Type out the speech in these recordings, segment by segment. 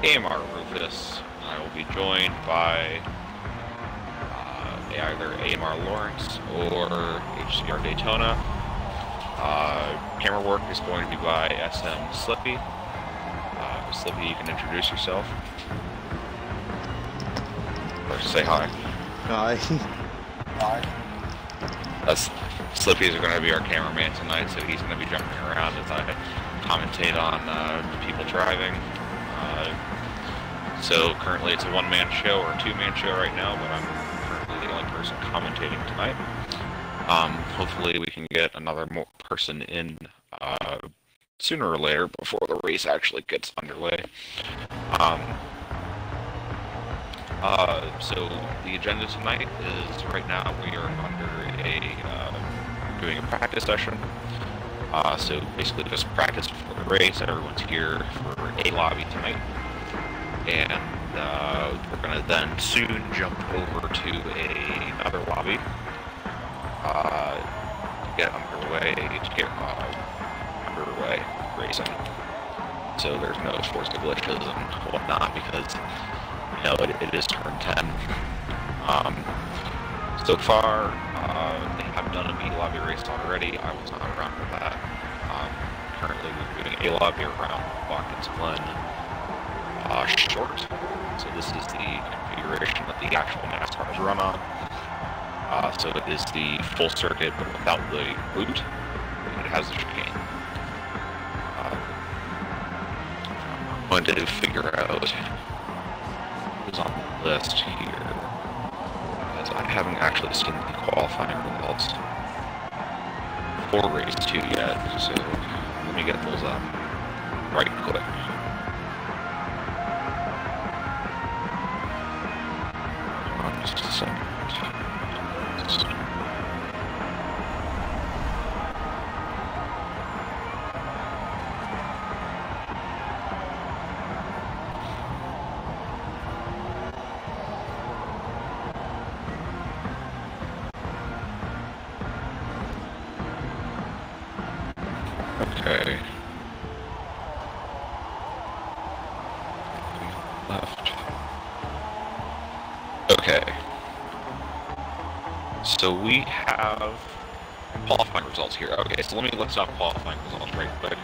AMR Rufus. I will be joined by either AMR Lawrence or HCR Daytona. Camera work is going to be by SM Slippy. Slippy, you can introduce yourself. Or say hi. Hi. Slippy is going to be our cameraman tonight, so he's going to be jumping around as I commentate on the people driving. So currently it's a one-man show or a two-man show right now, but I'm currently the only person commentating tonight. Hopefully we can get another person in sooner or later before the race actually gets underway. So the agenda tonight is right now we are doing a practice session. So basically just practice before the race. Everyone's here for a lobby tonight. And we're going to then soon jump over to another lobby to get underway racing. So there's no forced glitches and whatnot because, you know, it is turn 10. So far, they have done a MEA lobby race already. I was not around for that. Currently we're doing a lobby around Watkins Glen short. So this is the configuration that the actual NASCAR is run on. So it is the full circuit but without the boot. And it has the chicane. I'm going to figure out who's on the list here, because I haven't actually seen the qualifying results for race 2 yet, so let me get those up right quick. Just a second. Okay. Left. Okay. So we have qualifying results here. Okay, so let me list off qualifying results right quick.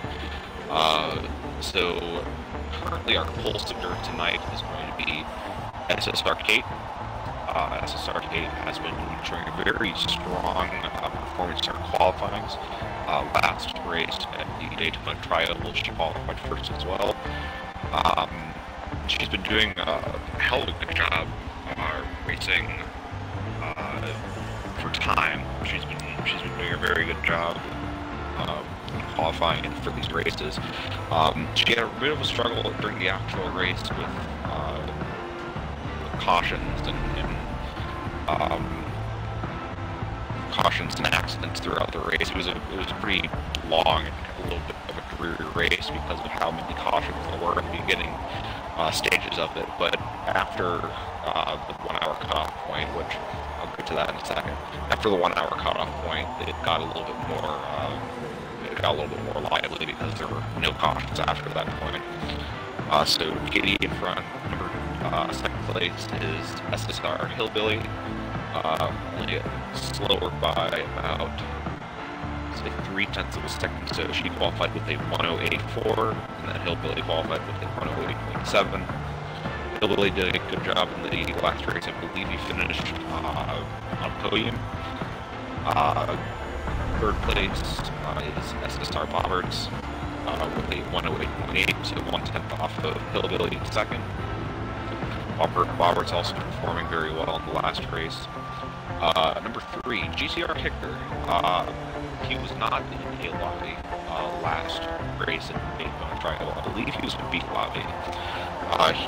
So currently our pole sitter tonight is going to be SSR Kate. SSR Kate has been showing a very strong performance in her qualifyings. Last race at the Daytona Tri-Oval, she qualified first as well. She's been doing a hell of a good job racing for time. She's been doing a very good job qualifying for these races. She had a bit of a struggle during the actual race with cautions and accidents throughout the race. It was a pretty long and a little bit of a dreary race because of how many cautions there were at the beginning stages of it. But after the 1 hour cutoff point, which I'll get to that in a second. After the 1 hour cutoff point, it got a little bit more lively because there were no cautions after that point. So Katie in front. Second place is SSR Hillbilly. Only slower by about, say, 0.3 of a second. So she qualified with a 1:08.4, and then Hillbilly qualified with a 1:08.7. Hillbilly did a good job in the last race. I believe he finished on podium. Third place is SSR Bobberts with a 1:08.8, so 1/10 off of Hillbilly in second. Bobberts also performing very well in the last race. Number 3, GTR Kicker. He was not in a lobby last race at the Daytona Tri-Oval. I believe he was in B lobby.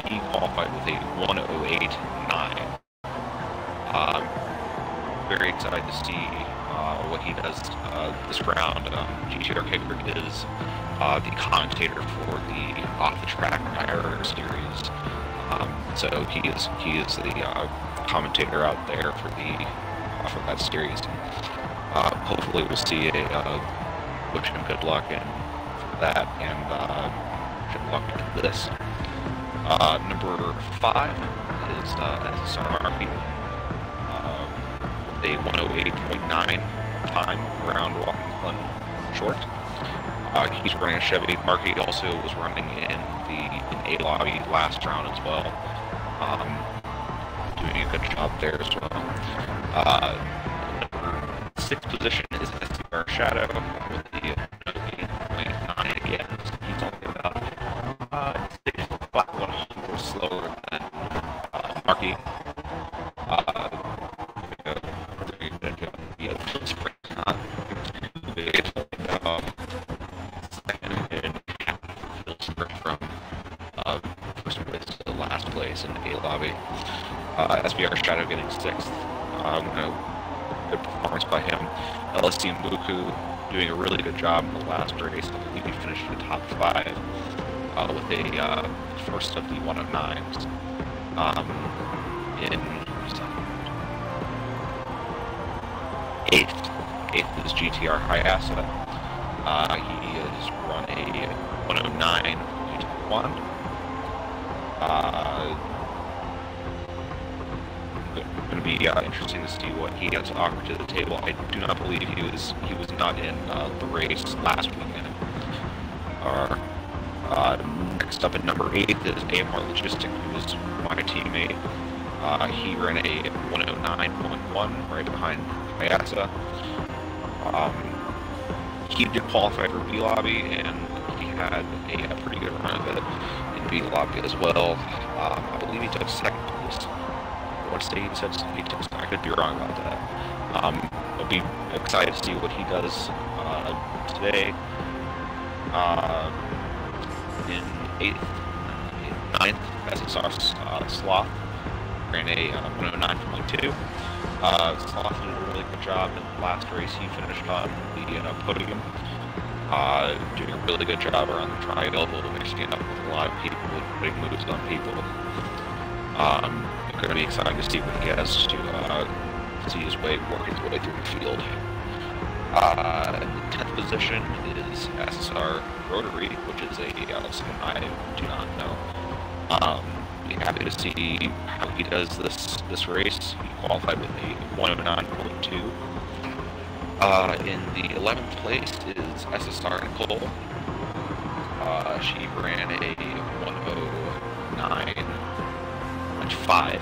He qualified with a 1:08.9. Very excited to see what he does this round. GTR Kicker is the commentator for the Off the Track Tire Series. So he is the commentator out there for that series. Hopefully we'll see wish him good luck for that, and good luck to this. Number 5 is SSR Markey, a 108.9 time around walking short. He's running a Chevy. Markey also was running in A lobby last round as well. Doing a good job there as well. Number 6 position is SCR Shadow with the 8.9 again. He's only about 100 slower than Markey. From first place to last place in the A lobby. SBR Shadow getting 6th. Good performance by him. LSC and Buku doing a really good job in the last race. I believe he finished in the top 5 with a first of the 109s. In 8th is GTR Hayasa. He has run a 109.1. Going to be interesting to see what he has to offer to the table. I do not believe he was not in the race last weekend. Next up at number 8 is AMR Logistic, who is my teammate. He ran a 109.1 right behind Hayasa. He did qualify for B lobby, and he had a pretty good run of it in B lobby as well. I believe he took 2nd place. I want to say he said he took 2nd. I could be wrong about that. I'll be excited to see what he does today. In 9th, SSR Sloth ran a 109.2. Sloth did a really good job in the last race. He finished on the podium, doing a really good job around the triangle, mixing up with a lot of people, putting moves on people. Going to be exciting to see what he has to see his way, work his way through the field. The 10th position is SSR Rotary, which is someone I do not know. Be happy to see how he does this race. He qualified with a 109.2. In the 11th place is SSR Nicole. She ran a 109.5,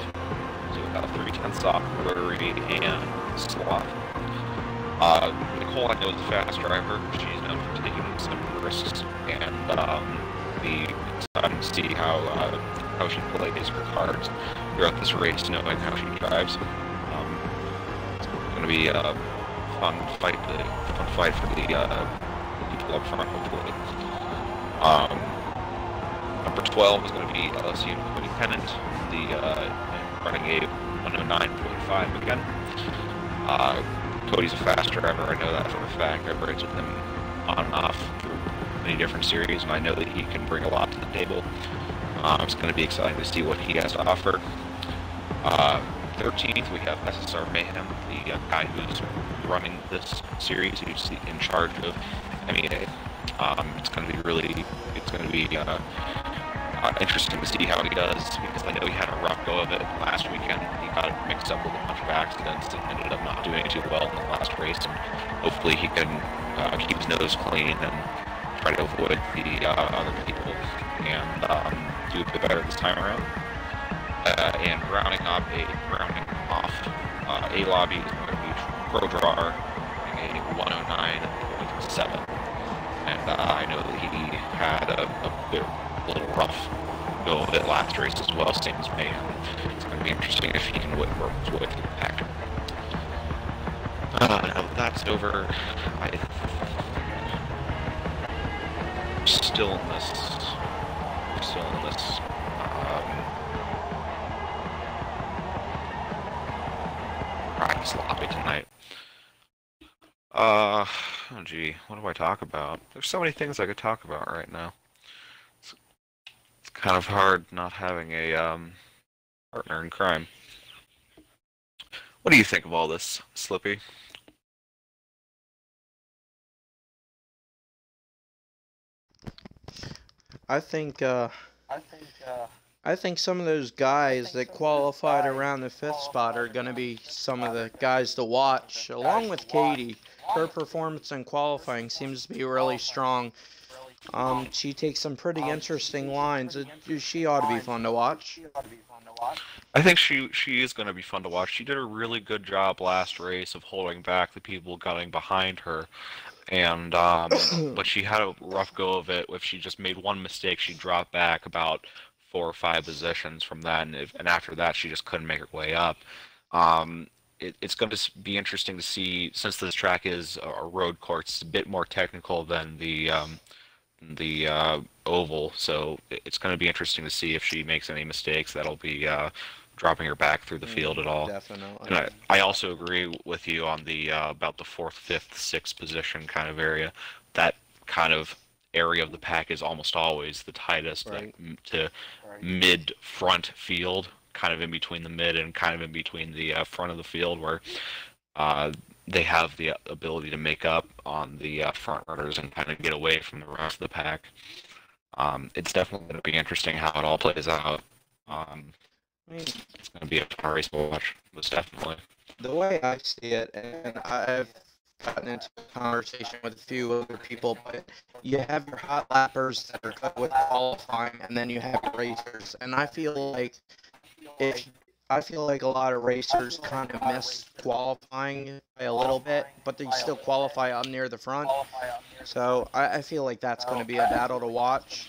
so about 3/10 off Rotary and Sloth. Nicole, I know, is a fast driver. She's known for taking some risks, and be excited to see how she plays her cards throughout this race, knowing how she drives. It's going to be a fun fight for the people up front, hopefully. Number 12 is going to be LSU and Cody Pennant, running a 109.5 again. Cody's a fast driver, I know that for a fact. I've raced with him on and off through many different series, and I know that he can bring a lot to the table. It's going to be exciting to see what he has to offer. 13th, we have SSR Mayhem, the guy who's running this series, who's in charge of MEA. It's going to be interesting to see how he does, because I know he had a rough go of it last weekend. He got mixed up with a bunch of accidents and ended up not doing too well in the last race, and hopefully he can keep his nose clean and try to avoid the other people and do a bit better this time around. And rounding off A lobby is going to be Pro Drawer, a 109.7. And I know that he had a little rough go of it last race as well, same as me. It's going to be interesting if he can work his way through the pack. Now that's over. I'm still in this. Practice lobby tonight. Oh gee, what do I talk about? There's so many things I could talk about right now. It's kind of hard not having a partner in crime. What do you think of all this, Slippy? I think I think some of those guys that qualified around the fifth spot are going to be some of the guys to watch, along with Katie. Her performance in qualifying seems to be really strong. She takes some pretty interesting lines. She ought to be fun to watch. I think she is going to be fun to watch. She did a really good job last race of holding back the people getting behind her, and but she had a rough go of it. If she just made one mistake, she dropped back about 4 or 5 positions from that, and after that, she just couldn't make her way up. It's going to be interesting to see, since this track is a road course, it's a bit more technical than the oval, so it's going to be interesting to see if she makes any mistakes. That'll be dropping her back through the field at all. Definitely. And I also agree with you on the about the fourth, fifth, sixth position kind of area. That kind of area of the pack is almost always the tightest, Right. to mid front field, kind of in between the mid and kind of in between the front of the field, where uh, they have the ability to make up on the front runners and kind of get away from the rest of the pack. It's definitely going to be interesting how it all plays out. Um, I mean, it's going to be a fun race to watch, most definitely. the way I see it, and I've gotten into a conversation with a few other people, but you have your hot lappers that are good with qualifying, and then you have your racers. And if I feel like a lot of racers kind of miss qualifying by a little bit, but they still qualify up near the front. So I feel like that's going to be a battle to watch.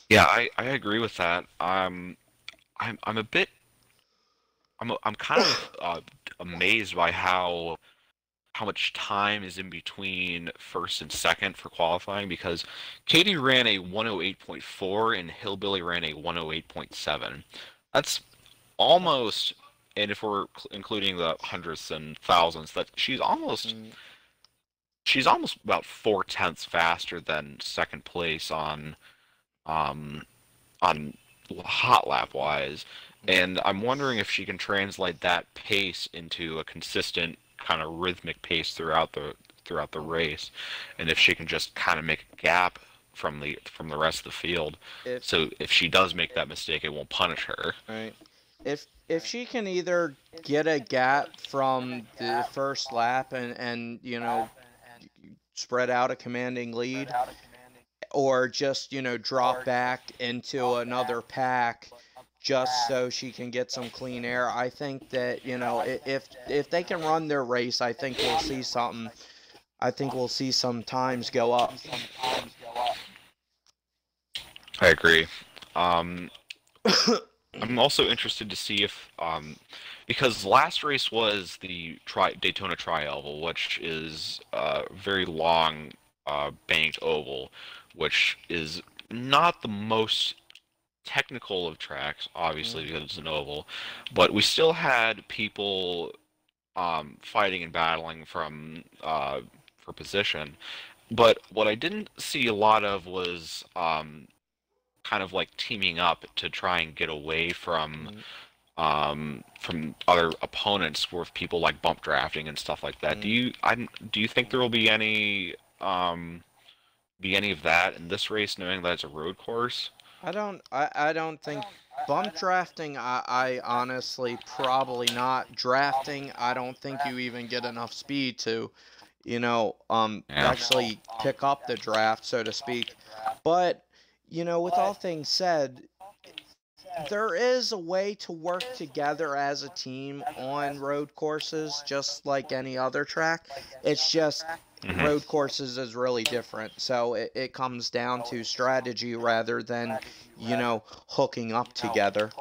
Yeah, I agree with that. I'm a bit I'm kind of amazed by how much time is in between first and second for qualifying, because Katie ran a 108.4 and Hillbilly ran a 108.7. That's almost, and if we're including the hundredths and thousandths, that she's almost about 4 tenths faster than second place um on hot lap wise, and I'm wondering if she can translate that pace into a consistent kind of rhythmic pace throughout the race, and if she can just kind of make a gap from the rest of the field, If so if she does make that mistake, it won't punish her. right, if she can either get a gap from the first lap and spread out a commanding lead, or just drop back into another pack just so she can get some clean air. I think that if they can run their race, I think we'll see something. I think we'll see some times go up. I agree. Um, I'm also interested to see if, because last race was the Daytona Tri-Oval, which is a very long banked oval, which is not the most technical of tracks, obviously, because it's an oval, but we still had people fighting and battling for position. But what I didn't see a lot of was kind of like teaming up to try and get away from other opponents with people like bump drafting and stuff like that. Do you think there will be any of that in this race, knowing that it's a road course? I don't think bump drafting. I honestly probably not drafting. I don't think you even get enough speed to Yeah. actually pick up the draft, so to speak. But with all things said, there is a way to work together as a team on road courses, just like any other track. It's just Hmm. road courses is really different. So it comes down to strategy rather than, hooking up together.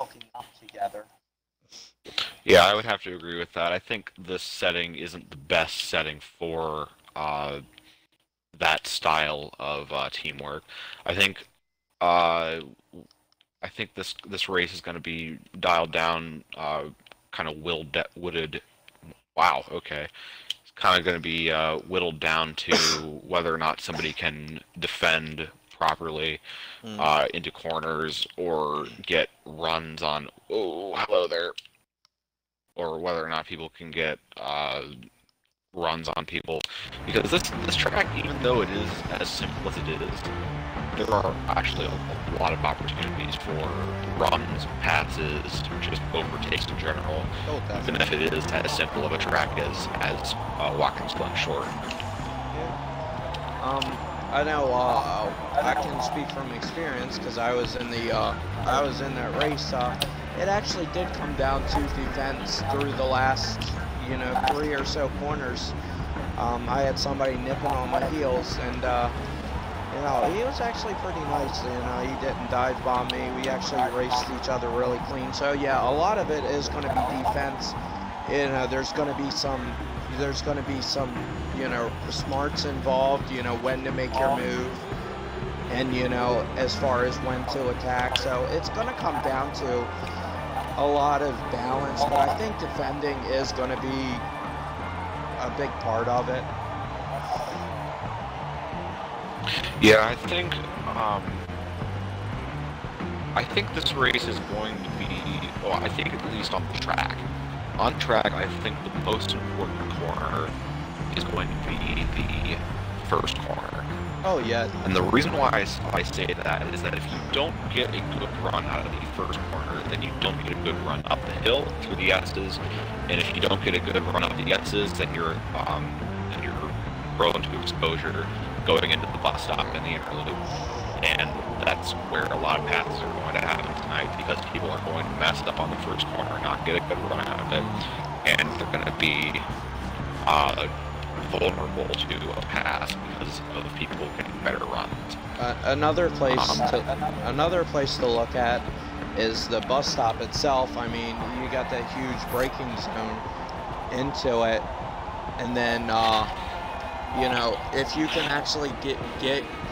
Yeah, I would have to agree with that. I think this setting isn't the best setting for that style of teamwork. I think uh, I think this race is going to be dialed down, kind of wooded. Wow, okay. It's kind of going to be whittled down to whether or not somebody can defend properly Mm. into corners or get runs on. Oh, hello there. Or whether or not people can get runs on people, because this track, even though it is as simple as it is, there are actually a lot of opportunities for runs, passes, just overtakes in general, Oh, even definitely. if it is as simple of a track as Watkins Glen Short. Yeah. I know. I can speak from experience because I was in the I was in that race. It actually did come down to the fence through the last, 3 or so corners. I had somebody nipping on my heels, and he was actually pretty nice. He didn't dive bomb me. We actually raced each other really clean. So yeah, a lot of it is going to be defense. There's going to be some, smarts involved. When to make your move, and as far as when to attack. So it's going to come down to a lot of balance. But I think defending is going to be a big part of it. Yeah, I think this race is going to be, well, I think at least on the track. On track, I think the most important corner is going to be the first corner. Oh yeah. And the reason why I say that is that if you don't get a good run out of the first corner, then you don't get a good run up the hill through the S's. And if you don't get a good run up the S's, then you're prone to exposure going into the bus stop and the inner loop. And that's where a lot of passes are going to happen tonight, because people are going to mess up on the first corner, not get a good run out of it, and they're going to be vulnerable to a pass because of people getting better runs. Another place to look at is the bus stop itself. I mean, you got that huge braking zone into it, and then if you can actually get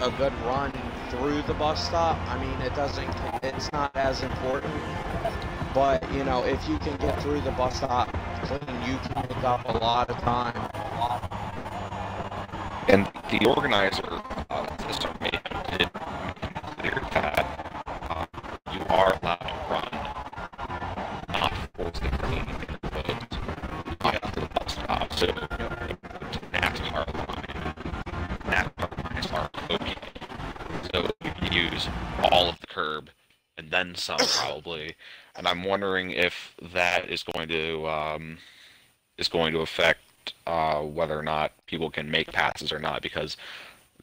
a good run through the bus stop, I mean, it's not as important, but if you can get through the bus stop clean, you can make up a lot of time. And the organizer, Sister MEA, did make clear that you are allowed to run not towards the green in boat to the bus stop. So NASCAR lines are okay. So you can use all of the curb and then some probably. And I'm wondering if that is going to affect whether or not people can make passes or not, because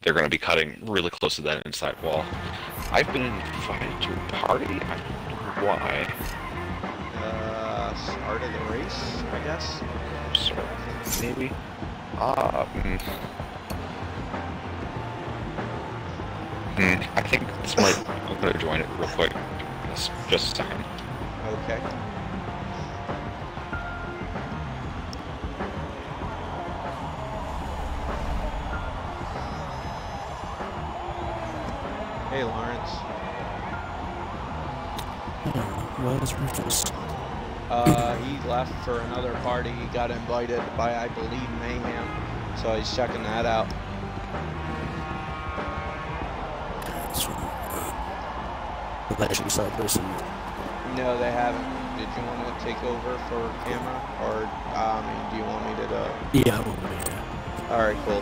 they're going to be cutting really close to that inside wall. I've been invited to a party. I don't know why. Start of the race, I guess. Maybe. I think this might. I'm going to join it real quick. Just a second. Okay. Hey, Lawrence. Where's Rufus? He left for another party. He got invited by, I believe, Mayhem. So he's checking that out. Have they actually started racing? No, they haven't. Did you want to take over for camera? Or, do you want me to, Yeah, I will be, yeah. Alright, cool.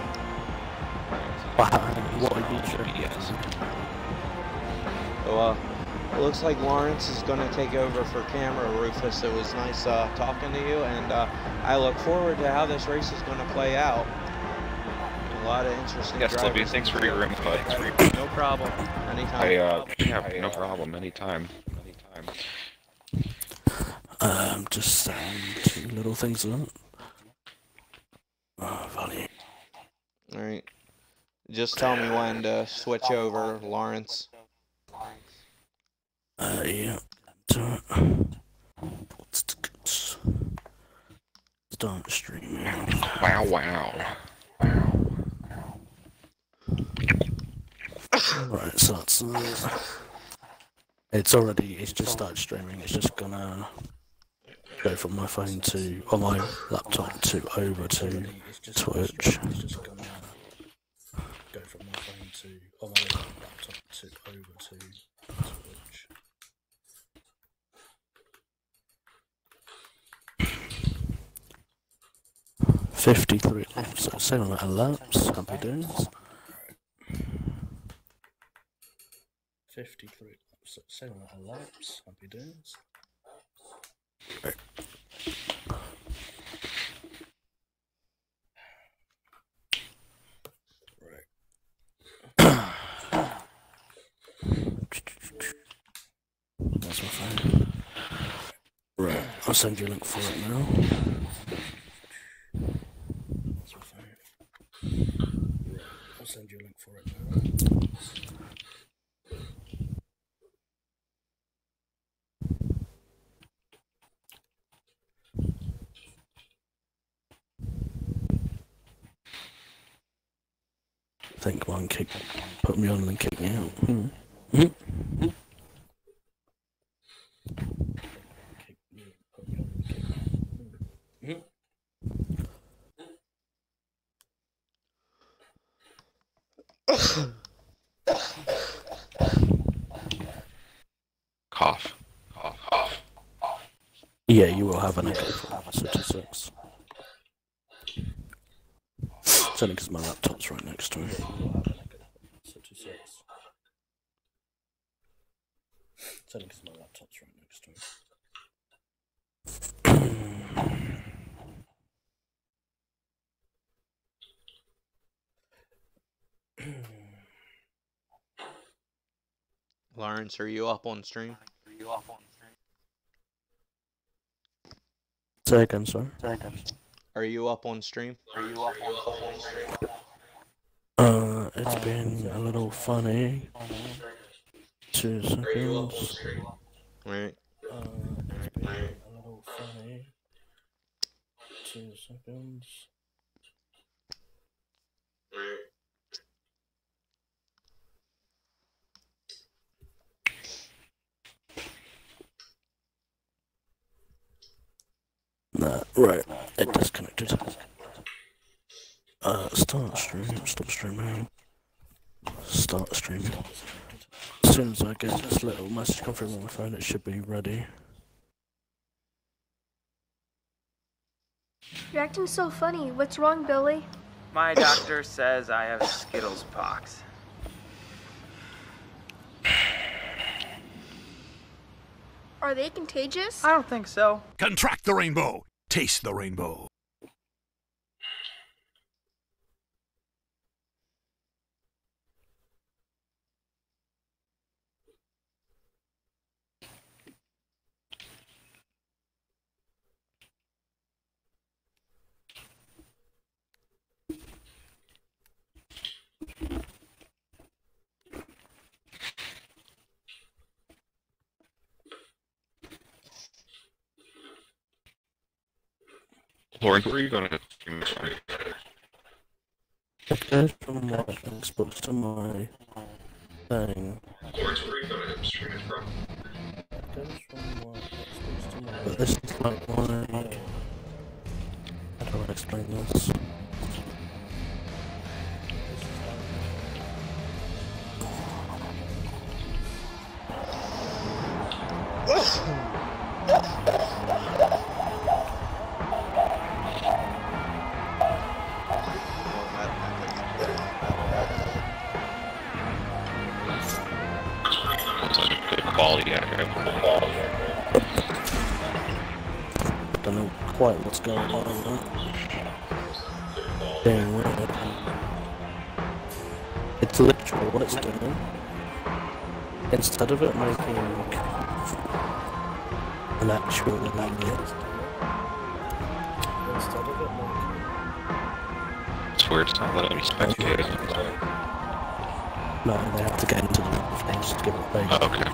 What are you sure? Yes. So, it looks like Lawrence is going to take over for camera, Rufus. It was nice talking to you, and I look forward to how this race is going to play out. A lot of interesting Yes, drivers. Libby, thanks for your input. No problem. Anytime. Yeah, no problem. Anytime. Just two little things on value. Alright. Just tell me when to switch over, Lawrence. Yeah. Start streaming. Wow. Right, so it's just started streaming. It's just gonna go from my phone on my laptop to over to Twitch. Go from my phone on my laptop to over to Twitch. 53 laps, so 7 laps, happy days. 53 laps. Same amount of laps. Happy days. That's my phone. Right, I'll send you a link for it now. That's my phone. Right, I'll send you a link for it now. I think one kick put me on and then kick me out. Cough. Cough. Cough. Yeah, you will have an echo from 66. It's only because my laptop's right next to me. It's only because my laptop's right next to me. Lawrence, are you up on stream? Say again, sir. Are you up on stream? It's been a little funny. 2 seconds. Right. It's been a little funny. 2 seconds. Nah, right. It disconnected. Start stream. Stop streaming. Start streaming. As soon as I get this little message come through on my phone, it should be ready. You're acting so funny. What's wrong, Billy? My doctor says I have Skittles pox. Are they contagious? I don't think so. Contract the rainbow. Taste the rainbow. Lauren, where are you going to stream this from? It goes from my Xbox to my thing. Lawrence, where are you going to stream it from? It goes from my Xbox to my... But this is like my... How do I explain this? Quality I don't know quite what's going on. Being weird. It's literally what it's doing. Instead of it making an actual language, instead of it making... It's weird, it's not letting me spectate. No, they have to get into the things to give it base. Oh, okay.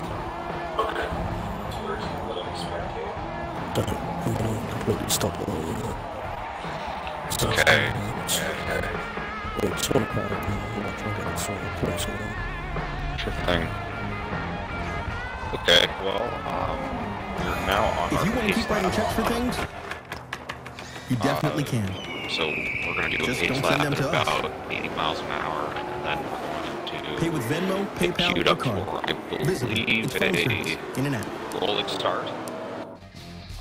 I'm gonna completely stop it all. Okay. Yeah, just want to cut it and I'm trying to get it sorted. Please, Sure thing. Okay, well, we're now on If our you want to pace keep writing lap. checks for things, you definitely can. So we're going to do Just a pace don't lap send them at to us. about 80 miles an hour, and then we're going to Pay with Venmo, get PayPal, queued or up card. for, I Visit believe, it's phone service in an app. rolling start.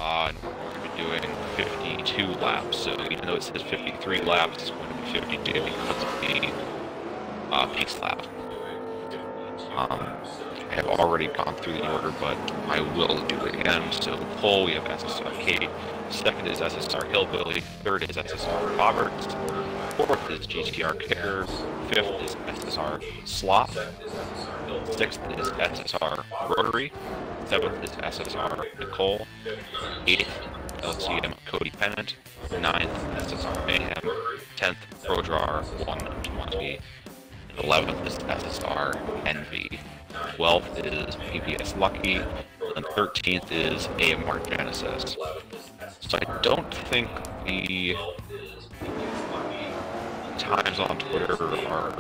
And we're going to be doing 52 laps, so even though it says 53 laps, it's going to be 52 because of the pace lap. have already gone through the order, but I will do it again. So pole, we have SSR Kate. Second is SSR Hillbilly. Third is SSR Roberts. Fourth is GTR Kicker. Fifth is SSR Slop. Sixth is SSR Rotary. Seventh is SSR Nicole. Eighth, LCM Cody Pennant. Ninth, SSR Mayhem. 10th, Prodrar 120. 11th is SSR Envy. 12th is PPS Lucky. And 13th is AMR Genesis. So I don't think the times on Twitter are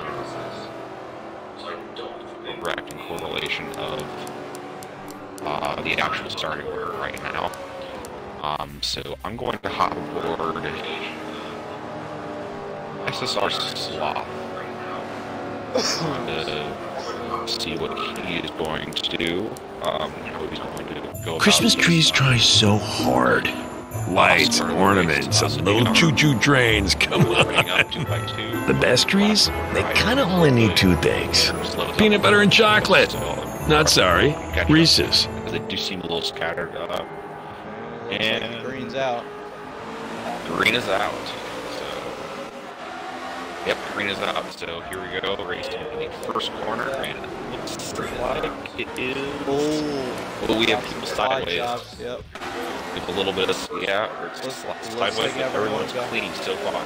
direct in correlation of the actual starting order right now. So I'm going to hop aboard SSR Sloth to see what he is going to do. How he's going to go about Christmas this. trees try so hard. Lights, ornaments, and little choo-choo trains, come on. The best trees, they kind of only need two things. Peanut butter and chocolate. Not sorry, Reese's. They do seem a little scattered. And green's out. Green is out. So, yep, green is out. So here we go, racing in the first corner, and it looks like it is. Oh, we have people sideways. Yep. With a little bit of sideways. like Everyone's everyone's clean so far.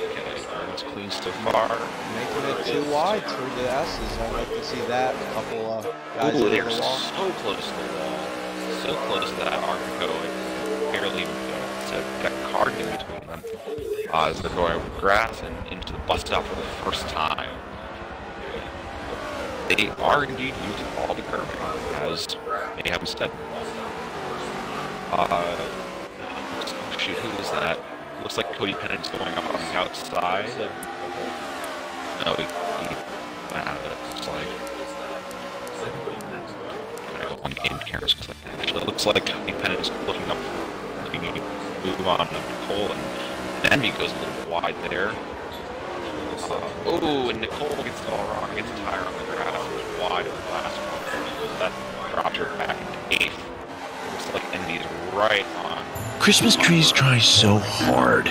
Okay, everyone's clean so far. Making it too wide through the S's. I'd like to see that. A couple of guys Ooh, over they're the wall. so close to the wall. So close to that Arco, it barely got a card in between them. As they're going over grass and into the bus stop for the first time. They are indeed using all the curbing, as they have said. Shoot, who is that? Looks like Cody Pennant's going up on the outside. No, he went out of it. It's like one game cameras. Actually, it looks like Cody Pennant is looking up, looking to move on to Nicole, and Envy goes a little bit wide there. Oh, and Nicole gets it all wrong. Gets a tire on the grass. It's wide in the last one. That drops her back into 8th. Looks like Envy's right on. Christmas trees try so hard.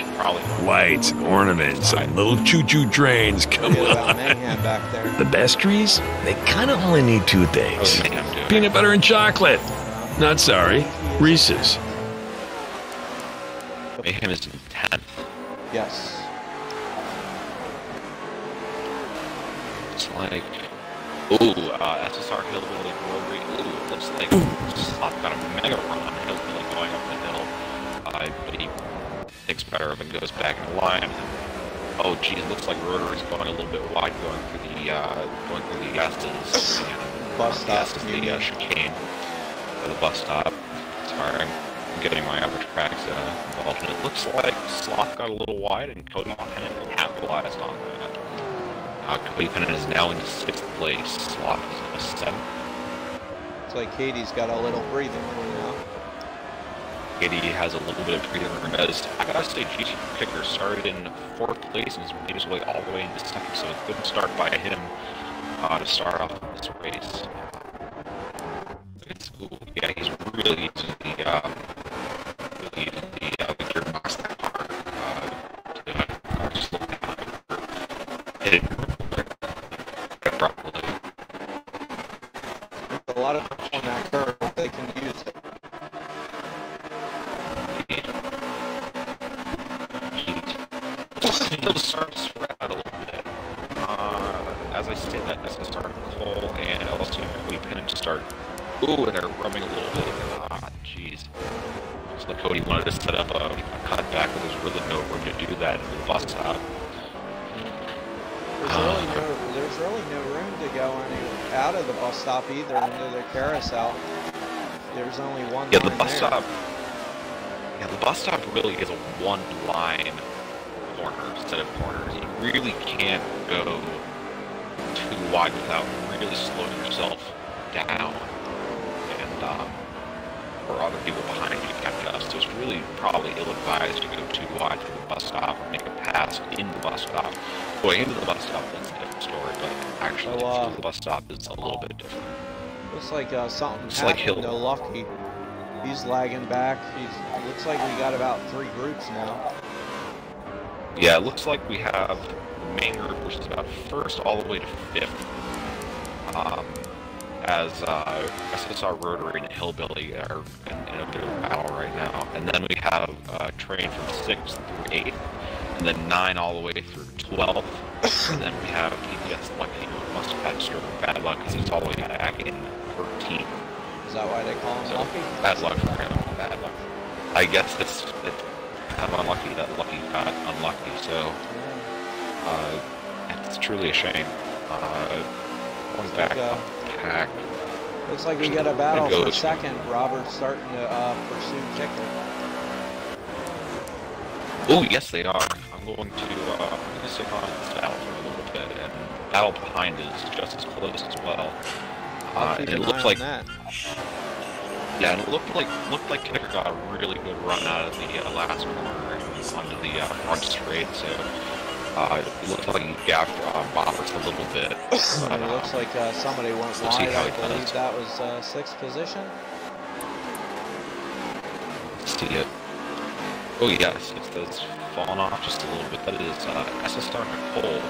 Lights, ornaments, and little choo-choo trains, come on. Mayhem back there. The best trees, they kind of only need two things. Peanut butter and chocolate. Not sorry, Reese's. Mayhem is in 10th. Yes. It's like, SSR Hillbilly Rotary. Ooh, looks like Slot got a mega run on Hillbilly going up the hill. But he thinks better of it and goes back in the line. Oh, geez, looks like Rotary's going a little bit wide, going through the Gaston's Bus stop. the chicane of the bus stop. Sorry, I'm getting my other tracks involved. And it looks like Sloth got a little wide, and Cody Pennant capitalized on that. Cody Pennant is now in 6th place. Sloth is in 7th. It's like Katie's got a little breathing room now. Katie has a little bit of breathing room, as I gotta say, GT Kicker started in 4th place and has made his way all the way into 2nd, so a good start by him to start off this race. Yeah, he's really using the gearbox that hard. Just looking at it properly. A lot of people on that curve, they can use it. They'll start to spread out a little bit. As I say that, SSR Cole and LCM Cody Pennant to start. Ooh, and they're rubbing a little bit. Jeez. Looks like Cody wanted to set up a cutback, but there's really no room to do that in the bus stop. There's really no room to go out of the bus stop either into the carousel. There's only one line The bus there. stop. Yeah, the bus stop really is a one-line corner set of corners. You really can't go too wide without really slowing yourself down, and for other people behind you to catch up. So it's really probably ill-advised to go too wide through the bus stop or make a pass in the bus stop. Going into the bus stop, that's a different story, but actually, So, the bus stop is a little bit different. looks like something It's like happened to Lucky. He's lagging back. Looks like we got about 3 groups now. Yeah, it looks like we have the main group, which is about first all the way to 5th, as SSR Rotary and Hillbilly are in a bit of a battle right now. And then we have train from 6th through 8th, and then 9 all the way through 12th. And then we have TPS Lucky, who must have had sort of bad luck because he's all the way back in 13th. Is that why they call him So, Lucky? bad luck for him, bad luck. I guess it's kind of unlucky that Lucky got unlucky, so it's truly a shame. Going back up attack. Looks like we got a battle for second. Robert's starting to pursue Kicker. Oh, yes, they are. I'm going to stick on this battle for a little bit, and battle behind is just as close as well. I'll keep an eye on that. Yeah, and it looked like Kicker got a really good run out of the last corner and onto the front straight, so it looked like he gapped Bobbers a little bit. But, it looks like somebody went we'll see wide. how I he believe does. that was 6th position. See it. Oh yes, it does fallen off just a little bit. That is SSR Nicole.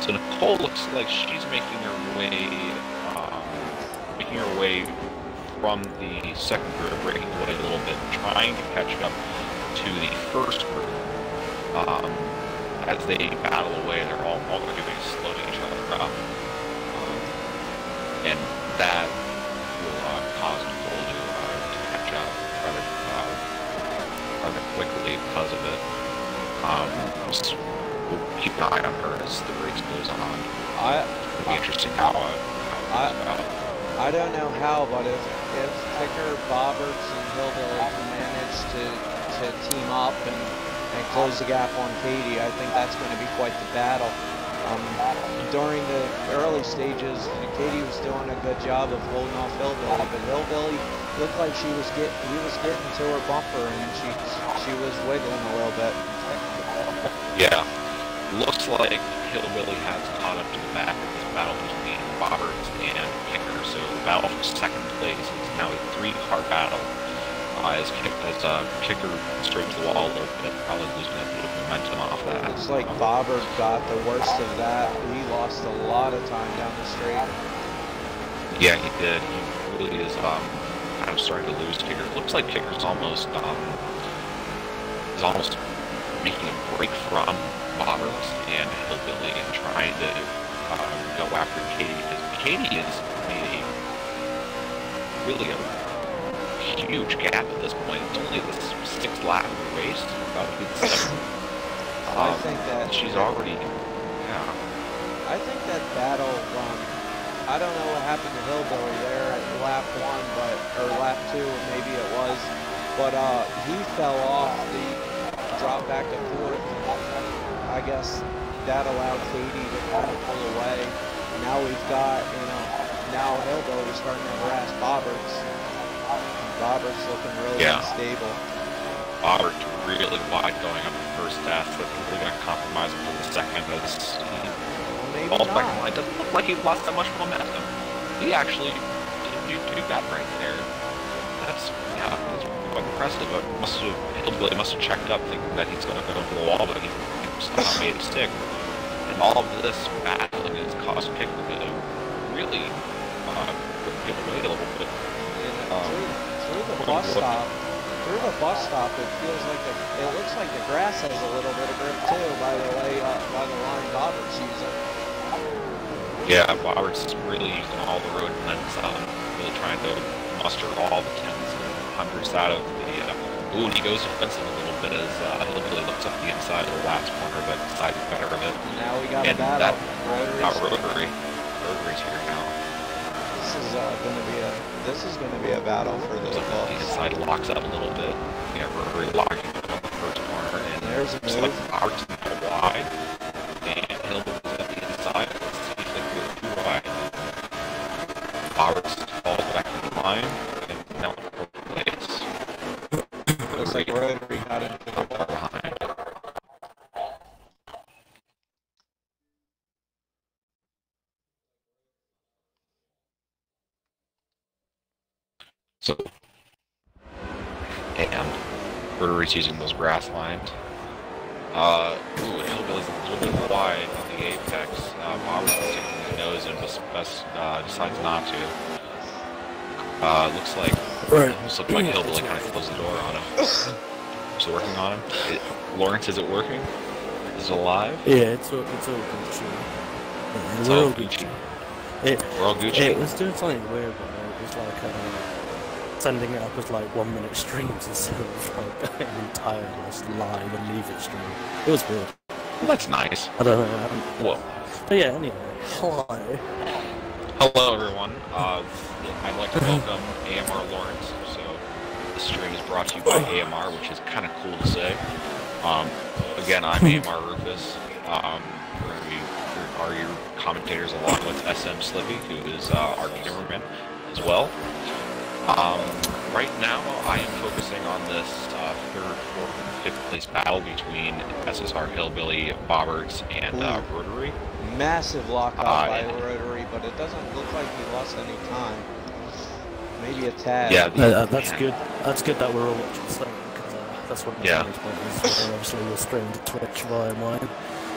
So Nicole looks like she's making her way from the second group, breaking away a little bit, trying to catch up to the first group. As they battle away, they're all they're doing is slowing each other up, and that will cause Nicole to catch up rather quickly because of it. Just we'll keep an eye on her as the race goes on. It'll be interesting how I don't know how, but if Kicker, Bobberts, and Hillbilly can manage to team up and close the gap on Katie, I think that's going to be quite the battle. During the early stages, Katie was doing a good job of holding off Hillbilly, but Hillbilly looked like he was getting to her bumper, and she was wiggling a little bit. Yeah, looks like Hillbilly has caught up to the back of this battle between Bobberts and Kicker. So the battle for second place is now a 3-car battle. As Kicker straightens the wall a little bit, probably losing a bit of momentum off that. Looks like Bobbert got the worst of that. He lost a lot of time down the straight. Yeah, he did. He really is kind of starting to lose Kicker. It looks like Kicker's almost making a break from Bobberts and Hillbilly and trying to go after Katie, because Katie is really a huge gap at this point. It's only the 6th lap of the race, about to be the 7th. I think that she's already, yeah. I think that battle, I don't know what happened to Hillbilly there at lap 1, or lap 2, maybe it was, but he fell off. Drop back to 4th. I guess that allowed Katie to kind of pull away. Now we've got, now Hillbilly's starting to harass Bobberts. Bobberts looking really unstable. Bobberts really wide going up the first pass. That's really going to compromise him for the second as he falls back in line. Doesn't look like he lost that much momentum. He actually did do that right there. That's quite impressive. Hillbilly must have checked up thinking that he's going to go over the wall, but he somehow made it stick. And all of this battling has caused Kicker to really get away a little bit. Through the bus stop, it looks like the grass has a little bit of grip too. By the line Bobbert's using. Yeah, Bobbert's really using all the road lengths, really trying to muster all the 10s and 100s out of the. Ooh, and he goes defensive a little bit as Hillbilly looks up the inside of the last corner, but decides better of it. Now we got a battle. Rotary's here now. This is gonna be a battle for the The inside locks up a little bit. Yeah, Rotary locking up on the first corner, and there's a move. Like Bobbert's wide, and Hillbilly's at the inside. Let's see if they can go too wide. Bobbert's falls back in the line, and now in fourth place. Looks like Rotary got into the far behind. So, and Rotary's using those grass lines. Ooh, Hillbilly's a little bit wide on the apex. Robert's sticking his nose in, but decides not to. Looks like almost looks like Hillbilly kind of closed the door on him. Is it working on him? Lawrence, is it working? Is it alive? Yeah, it's all Gucci. It's all Gucci. We're all Gucci. It was doing something weird, but it was like sending it up as like 1 minute streams instead of like an entire live and leave it stream. It was weird. Well, that's nice. I don't know. Well, but yeah, anyway. Hello. Hello, everyone. I'd like to welcome AMR Lawrence. So, the stream is brought to you by AMR, which is kind of cool to say. Again, I'm AMR Rufus. Are your commentators along with SM Slippy, who is our cameraman as well. Right now, I am focusing on this 3rd, 4th, and 5th place battle between SSR Hillbilly, Bobberts, and Rotary. Massive lockout by Rotary, but it doesn't look like he lost any time. Maybe a tad. Yeah, that's good. That's good that we're all watching the same, because that's what my point is. Obviously, we're streaming to Twitch via mine,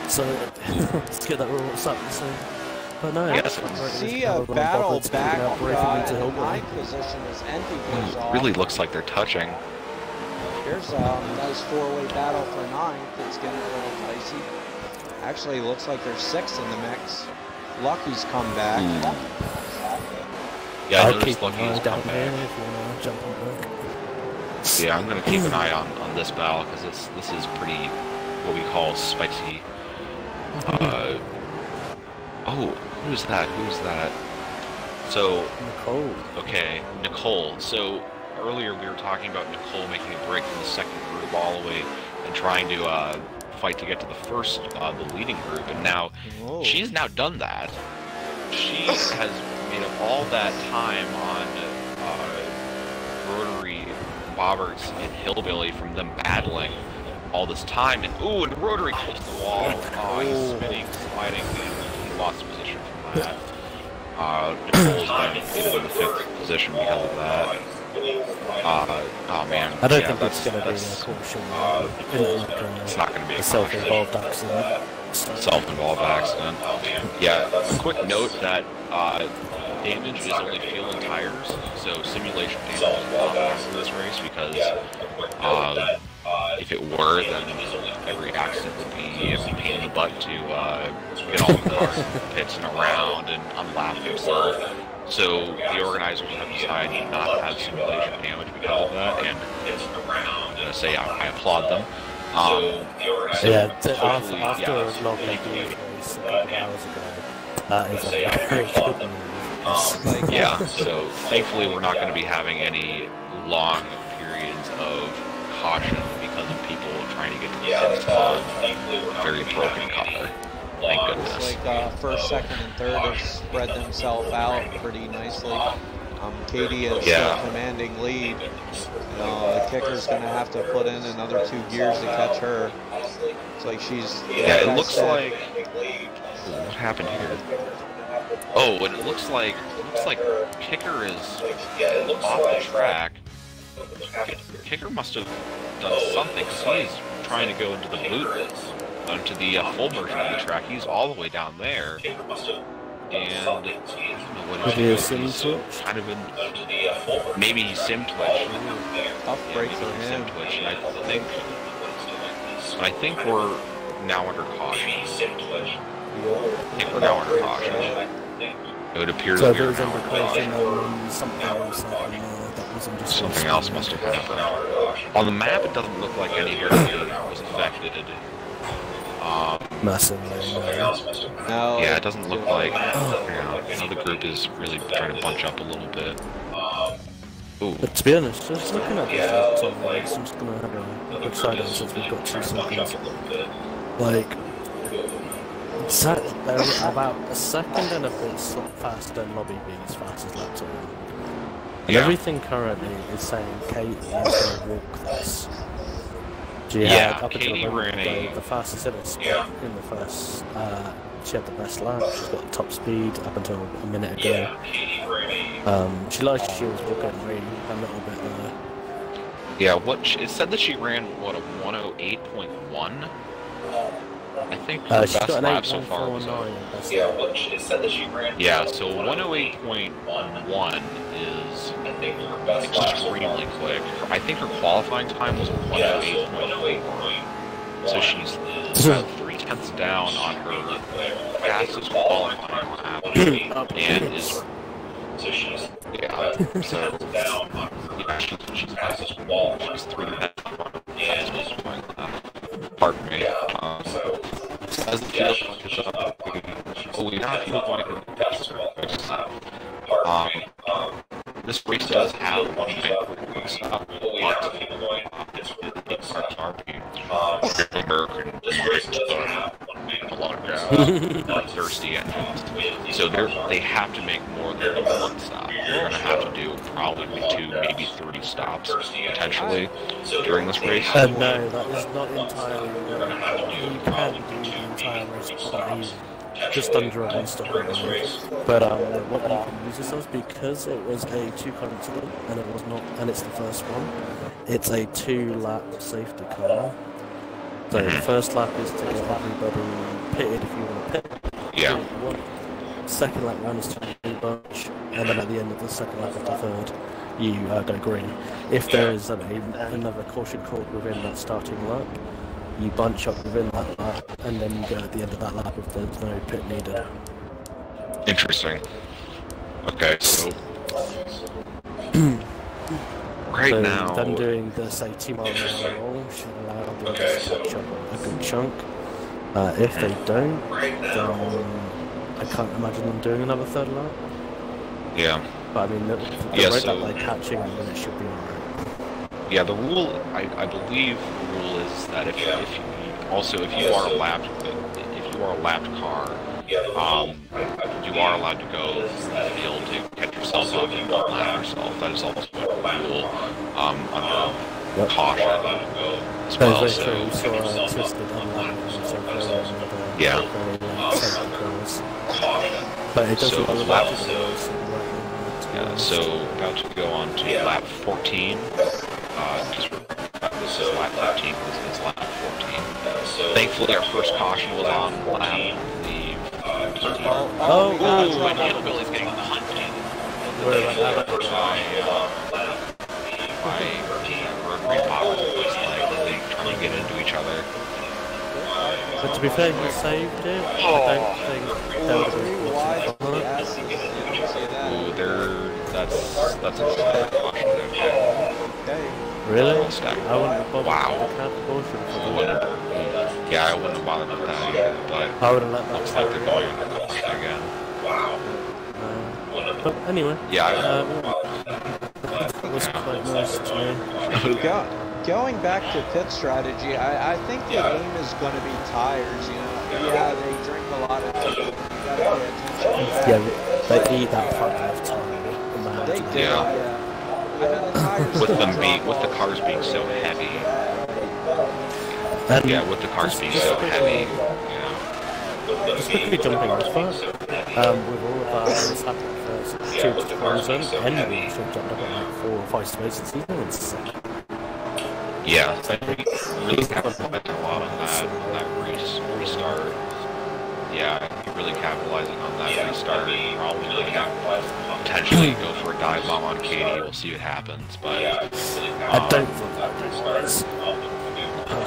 so it's good that we're all sat the same. But no, see a battle back in the 9th position as Envy goes off. Really looks like they're touching. Here's a nice 4-way battle for 9th. It's getting a little dicey. Actually, looks like there's 6 in the mix. Lucky's come back. Yeah, I noticed Lucky's come back. Yeah, I'm gonna keep an eye on this battle because this is pretty what we call spicy. Oh, who's that? Who's that? So, Nicole. Okay, Nicole. So, earlier we were talking about Nicole making a break from the 2nd group all the way and trying to fight to get to the first, the leading group, and now she's now done that. She has made up all that time on Rotary, Bobberts, and Hillbilly from them battling all this time, and ooh, and Rotary close to the wall. Oh, he's spinning, sliding. He lost position from that. Nicole's been in the 5th position because of that. Oh man. I don't think it's going to be a caution. It's not going to be a self-involved accident. Self-involved accident. Yeah, a quick note that damage is only fuel and tires, so simulation damage is not part of this race because if it were, then every accident would be a pain in the butt to get all the cars in the pits and around and unlap himself. So the organizers have decided not to have simulation damage because of that, and I'm going to say I applaud them. So after a long race a couple of hours ago, that is a very good news. Yeah, so thankfully we're not going to be having any long periods of caution because of people trying to get to the pits on very broken car. Thank goodness. Looks like 1st, 2nd, and 3rd have spread themselves out pretty nicely. Katie is still commanding lead. The kicker's going to have to put in another 2 gears to catch her. It's like she's... Yeah, it looks like... What happened here? Oh, and it looks like kicker is off the track. Kicker must have done something. He's trying to go into the boot, into the full version of the track. He's all the way down there. And I don't know what he's doing. He's kind of in... Maybe he's sim twitch. Tough break for him. I think we're now under caution. I think we're now under caution. It would appear that we're now under caution. Something else must have happened. On the map, it doesn't look like any area was affected. Massively. No. Yeah, it doesn't look like. The group is really trying to bunch up a little bit. Ooh. But to be honest, just looking at this, I'm just gonna have a quick side on since we've got 2 seconds. Like, they're about a second and a bit faster than Lobby B's fastest lap time. And everything currently is saying Katie is going to walk this. She had up until the fastest in the first she had the best lap. She's got the top speed up until a minute ago. She likes she was getting really a little bit. Yeah, it said that she ran what, a 108.1. I think her best lap so far was it said that she ran. Yeah, so 108.1 is extremely quick. I think her qualifying time was 108.4. So she's about 3/10 down on her fastest qualifying lap, and is she's 3/10 on her fastest qualifying lap. Pardon me. As the field catches up, we have people going to this race does have one quick stop, but the cars are being American, a lot of gas, thirsty engines. So they have to make more than one stop. They're going to have to do probably 2, maybe 3 stops potentially during this race. No, that is not entirely. You can do the entire race quite easy. Just under a 1 stop. But what you can use this as, because it was a 2-car incident and it was not, and it's the first one. It's a 2-lap safety car. So the first lap is to get everybody pitted if you want to pit. Yeah. Second lap round is to bunch, and then at the end of the second lap of the third, you go green. If there is another caution called within that starting lap, you bunch up within that lap, and then you go at the end of that lap if there's no pit needed. Interesting. Okay, so right now, them doing the say 2 mile an hour roll should allow them to catch up a good chunk. If they don't, then I can't imagine them doing another 3rd lap. Yeah. But I mean, the rate that they're catching, I mean, it should be alright. Yeah, the rule, I believe the rule is that if you are a lapped car, you are allowed to go to the field to catch yourself up and don't lap yourself. That is also a rule under caution as well. So, yeah. But it doesn't so about to go on to lap 14. This is lap 15. This is lap 14. Thankfully, our first caution was on lap the 15. When Hillbilly's getting hunted by Green Power, it's like they trying to get into each other. But to be fair, he saved it. I don't think that would have been that's a caution. Really? I wouldn't have bothered. Wow. Yeah, I wouldn't have bothered with that either, but I would have let that looks like they're going into caution again. But anyway. Yeah. It was quite nice to me. Going back to pit strategy, I think the aim is going to be tires, you know. Yeah, they drink a lot of tea. You gotta pay attention. Yeah, they eat that front left tire. They do, yeah. With the cars being so heavy. With the cars being so heavy. Just quickly jumping off that, with all of that that's happened first, 2 to 1, anybody should jump up at like 4 or 5 spaces, he's no one's sick. Yeah, I think really capitalizing a lot on that restart. Yeah, really capitalizing on that restart. Probably potentially go for a dive bomb on Katie. We'll see what happens, but I don't think that is.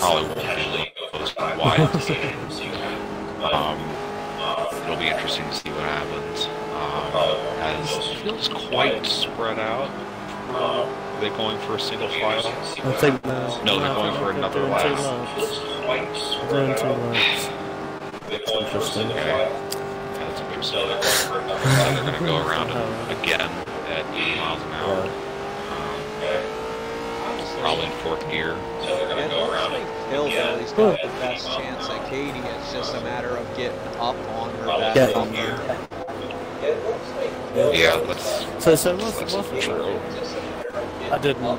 Probably won't be close to wide decision. It'll be interesting to see what happens. As it feels quite spread out. Are they going for a single file? I think no, they're going for another lap. They're doing 2 laps. That's interesting. Okay. Yeah, that's interesting. So they're going to go around again at 80 miles an hour. Probably in 4th gear. So they're going to go around Hillbilly's got the best chance at Katie. It's just a matter of getting up on her back gear. Yeah, let's... So what's the I didn't know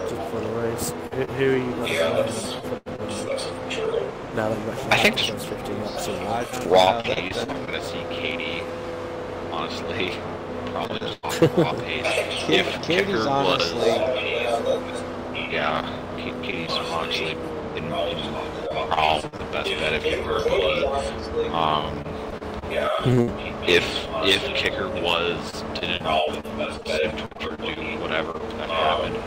just for the race. Who are you running? Now that we've actually I think had the first 15 laps of raw pace. I'm gonna see Katie. Honestly, probably just raw pace. If Katie's Kicker honestly, yeah, Katie's honestly in probably the best bet if you were if Kicker didn't do whatever that happened,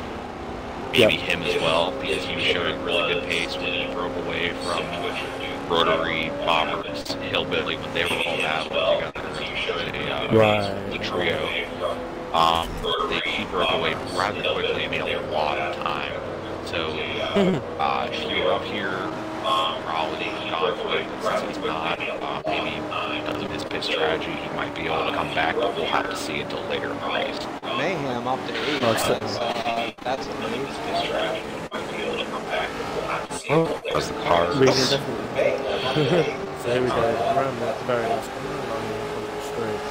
maybe him as well, because he was showing really good pace when he broke away from Rotary, Bobbers, Hillbilly when they were all battling together. The trio. He broke away rather quickly and made a lot of time. So if you were up here, probably gone for it since he's not. Maybe because of his pit strategy, he might be able to come back, but we'll have to see until later in the race. Mayhem up to 8. That's the Maeve's pit strategy. Because the car. We can definitely. So here we go, around the very last corner, along the straight.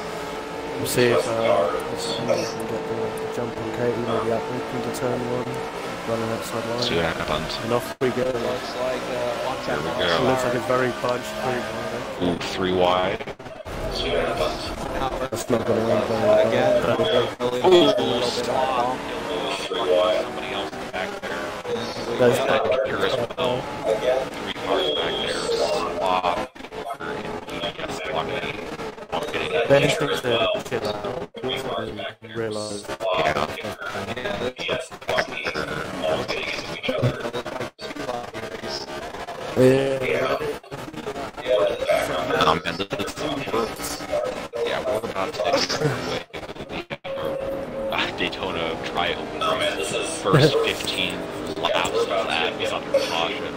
We'll see if we can get the jump on Katie, maybe up into turn 1, running outside line. See what happens. And off we go. Looks like Here we It go. looks like it's very bunched, Ooh, 3 wide. That's not going to run very well. again. Really a little bit of bump. Somebody else back there. There's Kicker as well. 3 cars back there. Slop. Yes, blockade. Ben needs to chill out. He needs to realise. We're about to get away with the Daytona Tri-Open. First 15 laps of that was under caution. I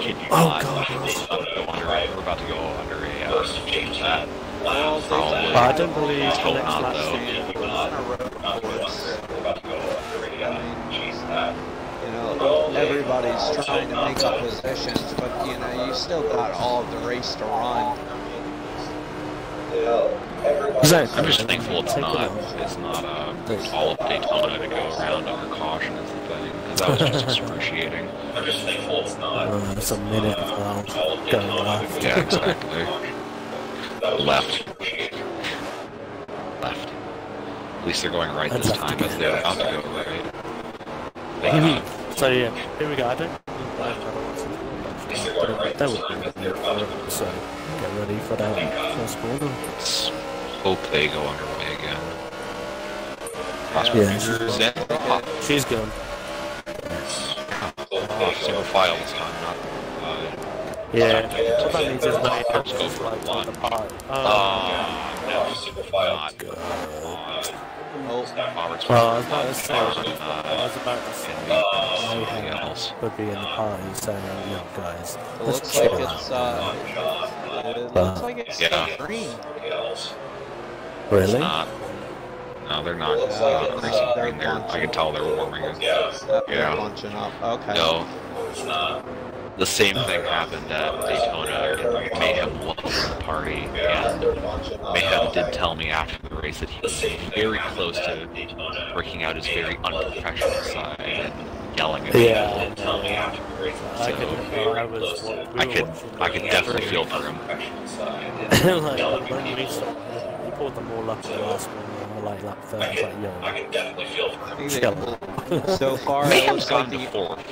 kid you not. We're about to go under a change that. Probably. I don't believe the next Daytona lap though. Everybody's trying to make up positions, but you still got all of the race to run. I'm just thankful it's not all of Daytona to go around under caution is the thing, because that was just excruciating. I'm just thankful it's not. It's a minute going left. Yeah, exactly. Left. At least they're going right this time, as they're about to go right. So yeah, here we go. I don't. That would be good for it. So get ready for that first corner. Let's hope they go underway again. Yeah, she's gone. Single file this time, not. Yeah, what that means is that it's just like on the part. No, single file. Not good. I was about to say, Mayhem would be in the party saying, yo guys, It let's looks chill like out. it looks like it's green. Really? No, they're not racing green there. I can tell they're warming up. They're bunching up. Okay. No, it's not. The same thing happened at Daytona, and Mayhem was in the party, and Mayhem did tell me after the race that he was very close to breaking out his very unprofessional side and yelling at me. Yeah. I could definitely feel for him. Like, when we pulled them all up in the last one, like lap 30, like, yo. I can definitely feel for him. So far, Mayhem's gotten to 4th.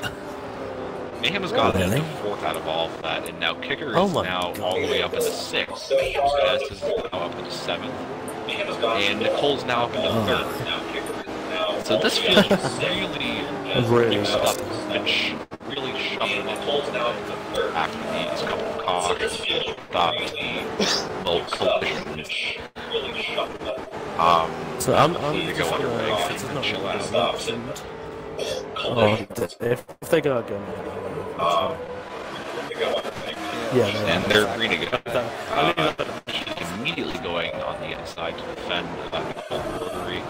Mayhem has gotten into 4th out of all of that, and now Kicker is now all the way up into 6th. Jess is now up into 7th. And Nicole's now up into 3rd. So this feels really mixed up and really shoving Nicole after these couple of cautions stopped the collision. So I'm to go underway and chill out. If they go again, and they're green again. Immediately going on the inside to defend Rotary.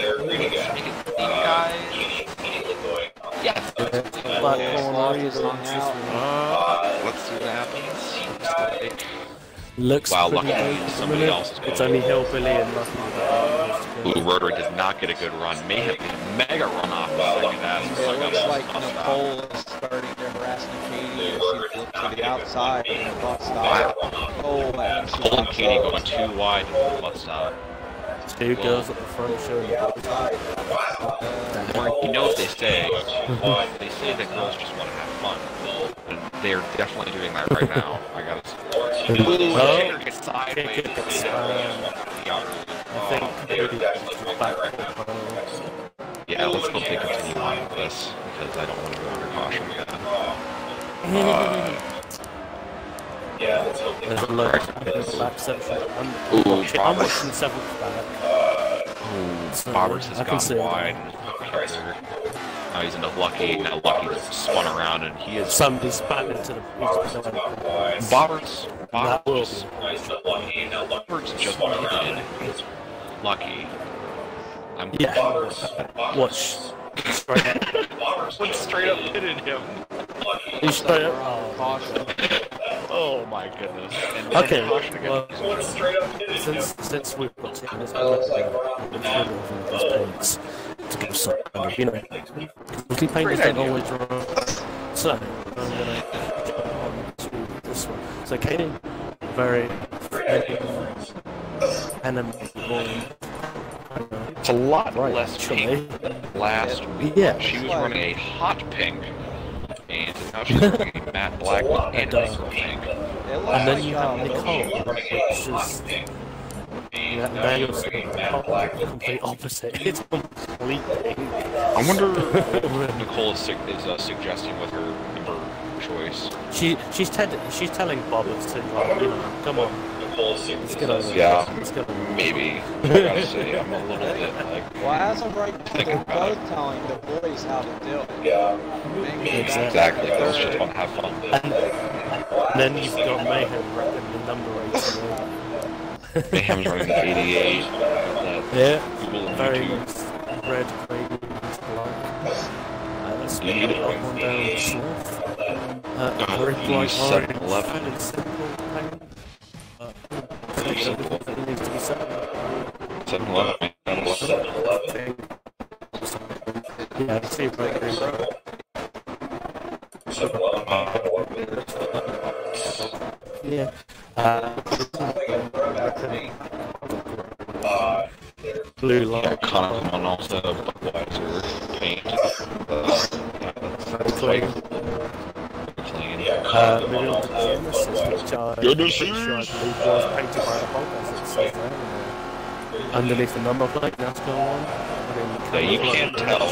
They're green again. Guys. Yes. Let's see what happens. Looks wow, pretty lucky somebody else is It's only Hillbilly and Lucky. Ooh, Rotary did not get a good run. Mayhem mega run off the second half. It looks like Nicole is starting to harassing Katie as she flipped to the outside and the buck stop. Oh, and she Cole and got Katie close. going too wide in the bus stop. Two girls at the front showing You know what they say? They say that girls just want to have fun. And they're definitely doing that right now. I gotta say. Kicker gets sideways. I think maybe back. Yeah, let's hope they continue on with this, because I don't want to go under caution again. There's a load of back section. I'm watching the seventh back. Oh, Roberts has gone wide. Now he's into Lucky. Now Lucky spun around, and he is. Somebody spat into the. Roberts just hit Lucky. Watch. Straight up. Went straight up pitted him. He straight up. Oh, Caution. Oh my goodness. And okay, well, since we've got to this paints to give some, you know, complete painters don't always run. So, I'm gonna jump on to this one. So, Katie, very animated. it's a lot less pink than last week. Yeah. She was running a hot pink, and now she's running a matte black and a pink. And then you have Nicole, which is now you're seeing the complete opposite. It's complete pink. I wonder what Nicole is suggesting with her number choice. She's telling Bobbers to, like, you know, come on. Let's get over Yeah, Let's get over maybe. I gotta say, I'm a little bit like. Well, as of right now, they're both telling the boys how to do it. Yeah. Exactly. Girls just want to have fun. And then you've got Mayhem repping the number 88. Mayhem's running 88. Yeah. Google and Very YouTube. nice. Red, green, black. Let's get that one down slow. Very bright orange, 7-Eleven. simple paint. It needs to be 7-Eleven. Yeah, I can see it right here. Yeah. Blue light. Connor on also Budweiser paint. That's Clean. clean. Moving on to Genesis, which I believe was painted by the Hulk, as it says there. Underneath the number plate, NASCAR one. Yeah, you can't tell.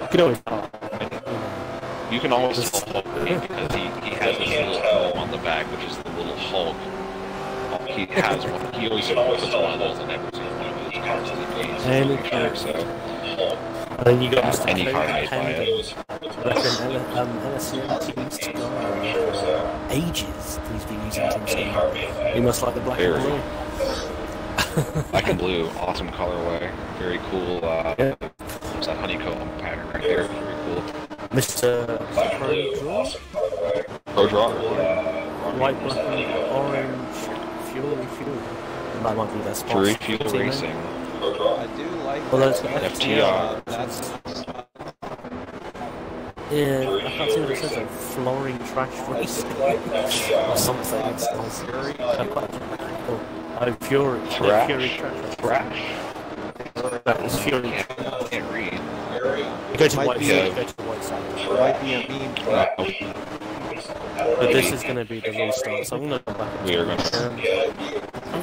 You can always tell. You can always tell Hulk paint because he has this little emblem on the back, which is the little Hulk. He has one. He always puts one of those in every single one of his cars that he paints. Any car. So And then you got Mr. any car made by it. LSCM Team Star. Ages he's been using Team Star. You must like the black and blue. Black and blue, awesome colorway. Very cool. It's that honeycomb pattern right there. Very cool. Mr. Pro Draw? Pro Draw. White, black, and orange. Fury. That might be their spot. Fury Fuel Racing. I do like Well, that's FTR. That's yeah, I can't see what it says though. Flooring trash racing or something. It's nice. Oh, Fury. Trash. Fury trash. Trash. That is Fury. Can't read. You go to Might white be side. a- You go to the white side. might be a meme. But this is going to be the restart, so I'm going to go back. We are going to.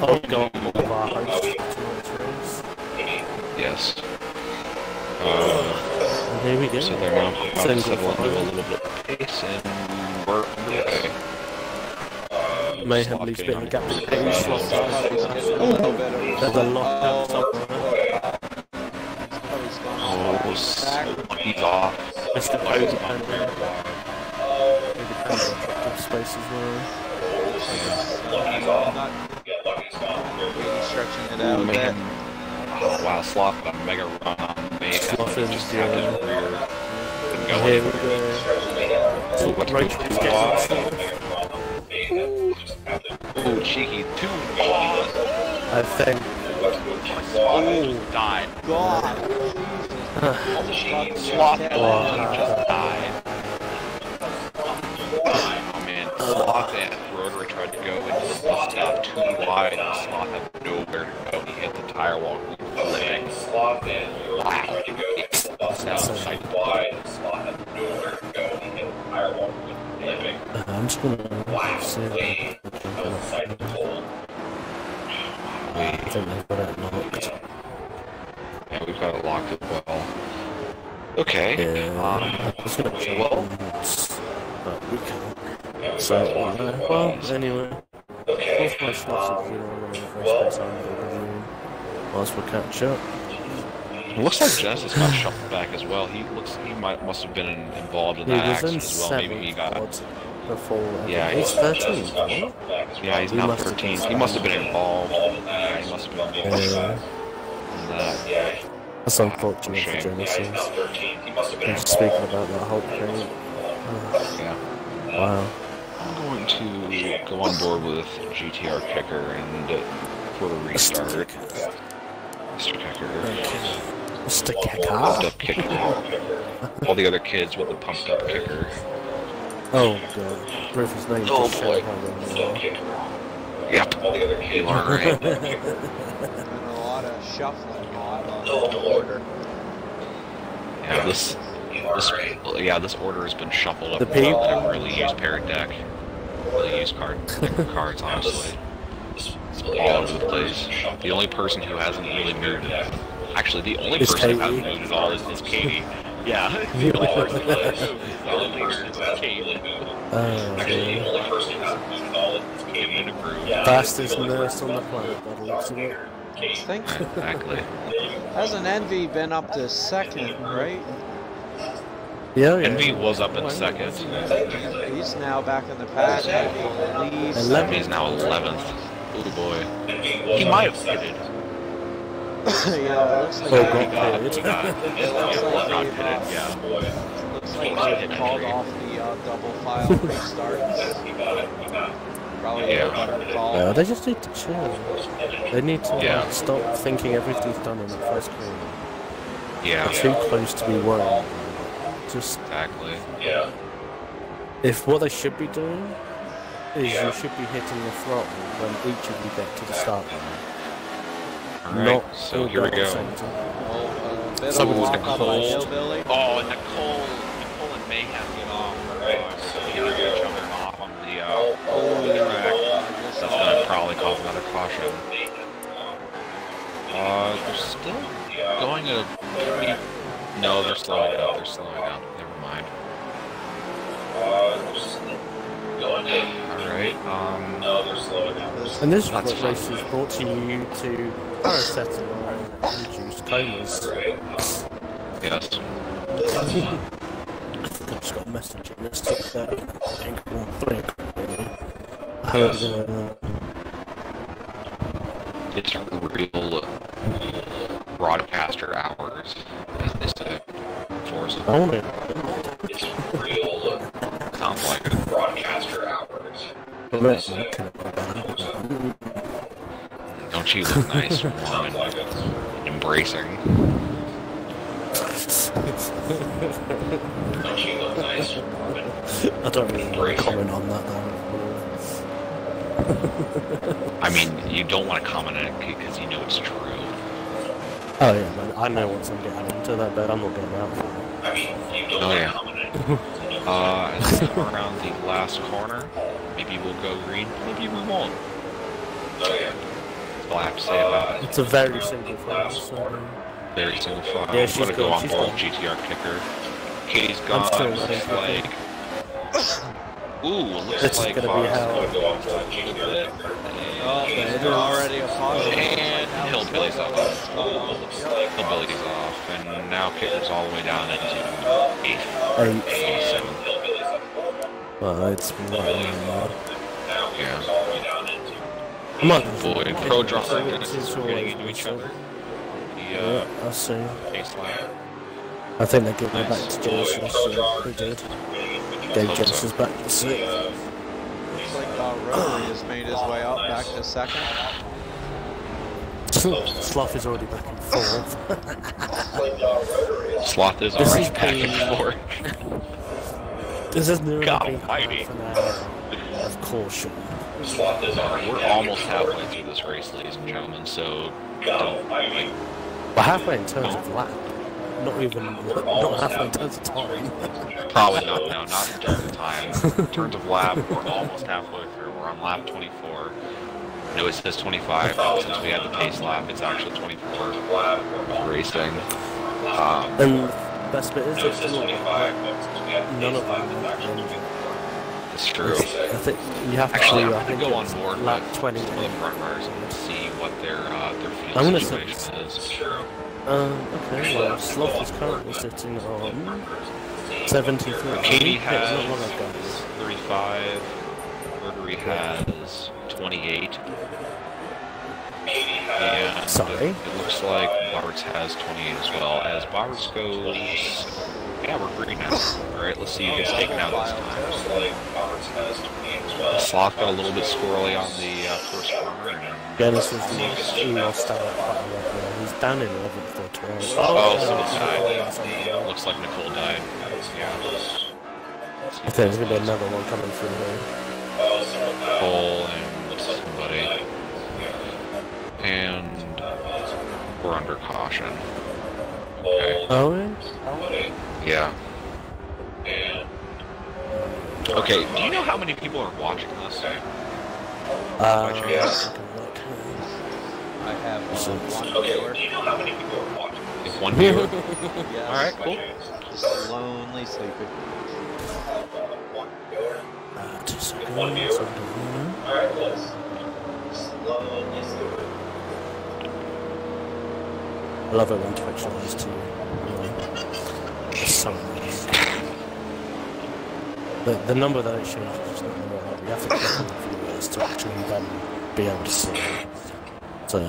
I'll go on all of our hosts to Yes. and here we go. So they're now about to Single settle into a file. little bit of pace, and we're underway. Mayhem leaves a bit of a gap in the page slot. There's a lockout somewhere. Oh, he's off. Mr. Codependent. Codependent dropped up space as well. Really stretching it out a bit. Oh, wow, Sloth got a mega run on Mayhem. Sloth is Just tapped his good. rear. Couldn't go Here any we further. go. Ooh, what's Rachel's the getting off? it. Ooh, cheeky. Two. I think. Oh, died. God. Sloth just died. Oh man, Sloth and Rotary tried to go into the bus stop too wide, and Sloth had nowhere to go. He hit the tire wall, flipping. Wow. Bus outside wide, and Sloth had nowhere to go. He hit the tire wall, flipping. I'm just gonna see Outside the hole. I think they've got it locked. Yeah, we've got it locked as well. Okay. Yeah, I was gonna jump but we can't. So, well, anyway. Both my slots are 0 and the first place I'm going whilst we catch up. It looks like Genesis got shuffled back as well. He must have been involved in that accident as well. Maybe he got before. Yeah, he's 13. Right? Yeah, he's now 13. He must have been involved. Yeah, he must have been involved in that. That's unfortunate for Genesis. And speaking about that whole thing. Yeah. Wow. I'm going to go on board with GTR Kicker and for the restart. Mr. Kicker. Mr. Pumped Kicker. up Kicker. All the other kids with the pumped up Kicker. Oh god. Griffith's name is boy. Yep. All the other kids are right. And a lot of shuffling on the order. Yeah, this order has been shuffled up. The people I've really used Parrot Deck. Really used cards, honestly. It's all over the place. The only person who hasn't really moved it. Actually, the only person who hasn't moved at all is Katie. Yeah, the only person who hasn't moved is Katie. Actually, the only person who hasn't moved at all is Katie. Fastest nurse on the planet, by the looks of it. I think. Exactly. Hasn't Envy been up to second, right? Yeah. Envy was up in second. He's now back in the pack. I believe. He's now 11th. Oh boy. He might have pitted. Yeah, it looks like Oh, he God. looks like they called off the double file restart. Probably a better call. They just need to chill. They need to stop thinking everything's done in the first game. Yeah. They're too close to be worried. Just exactly. Yeah. If what they should be doing is you should be hitting the throttle when each of you get to the start line. Alright, so here we go. So Nicole. Oh, Nicole and May have to get off. Alright, so here we go. Jumping off on the track. That's gonna probably cause another caution. They're still going at a... No, they're slowing down. They're slowing down. Never mind. Alright, no, they're slowing down. And this race is brought to you to paracetamol and induced comas. Yes. I've just got a message in this tick It's real broadcaster hours, as they say. Force. It's real. Sounds like it. Broadcaster hours. Don't you look nice, warm, and embracing? Don't you look nice, warm, and I don't really comment on that though. I mean, you don't want to comment on it because you know it's true. Oh yeah, man, I know once I'm getting into that bed, I'm not getting out for it. I mean, you don't comment on it. As we come around the last corner, maybe we'll go green, maybe we won't. Oh yeah. That's all I have to say about it. It's a very single file, so... Very single file. Yeah, I'm she's gonna go on good, board GTR Kicker. Katie's gone, looks like... Ooh, looks like gonna be hell. Go on board GTR Kicker. Oh, there's already a caution. And Hillbilly's off. Hillbilly's off, and now Kicker's all the way down into 8th. 7th. Well, it's right Yeah. I'm not Boy, Pro Drop and Genesis are getting into each other. Yeah, I see. Baseline. I think they're giving it back to Genesis, so they did. Gave Genesis back to 6th. Looks like Rotary has made his way up back to 2nd. Sloth is already back in 4th. Sloth is already back in 4th. This is nearly God been almighty. half an hour of caution. We're almost halfway through this race, ladies and gentlemen, so don't, like, We're halfway in terms of lap. Not even, not halfway in terms of time. probably not, no, not in terms of time. In terms of lap, we're almost halfway through. We're on lap 24. No, it says 25, but since we had the pace lap, it's actually 24 racing. And the best bit is it's none of them. It's true. I think you have to Actually, do, I'm going to go on board lap with 20. some of the front runners and see what their I'm field gonna situation is. Okay, well, Sloth is currently sitting on 73. Katie Not long has ago. 35, Rotary has 28, and Sorry? it looks like Bart's has 28 as well. As Bart's goes, yeah, we're green now. Alright, let's see who gets taken out this time. Sloth got a little bit squirrely on the first corner. Dennis he lost out quite a lot there. He's down in 11th or 12th. Oh, someone died. Looks like Nicole died. Yeah. I think there's going to be another one coming through here. Nicole and somebody. And we're under caution. Okay. Oh, yeah? Yeah. Okay, do you know how many people are watching this? Yes. I have one viewer. If one viewer? Yes. Alright, cool. Just lonely sleeping. 2 seconds. I love it when Twitch allows to, summarize. The number that it changes is not the one. You have to click on the viewers to actually then be able to see it. So,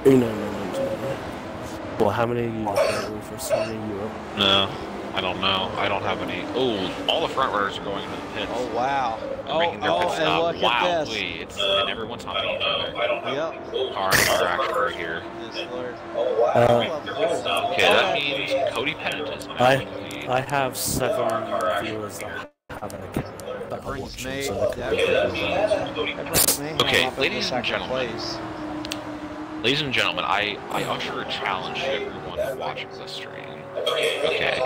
uno momento. Well, how many are you looking for? So many Europe? No, I don't know. I don't have any. Oh, all the front runners are going into the pits. Oh wow! They're making their pit and stop. look Wow, at this. and everyone's humping each other. Yep. Car action right here. This Lord. Okay, that means Cody Pennant is back. I have 7 viewers that have an account that are watching, May, so they could be Okay, ladies and gentlemen. Place. Ladies and gentlemen, I usher a challenge to everyone watching this stream. Okay.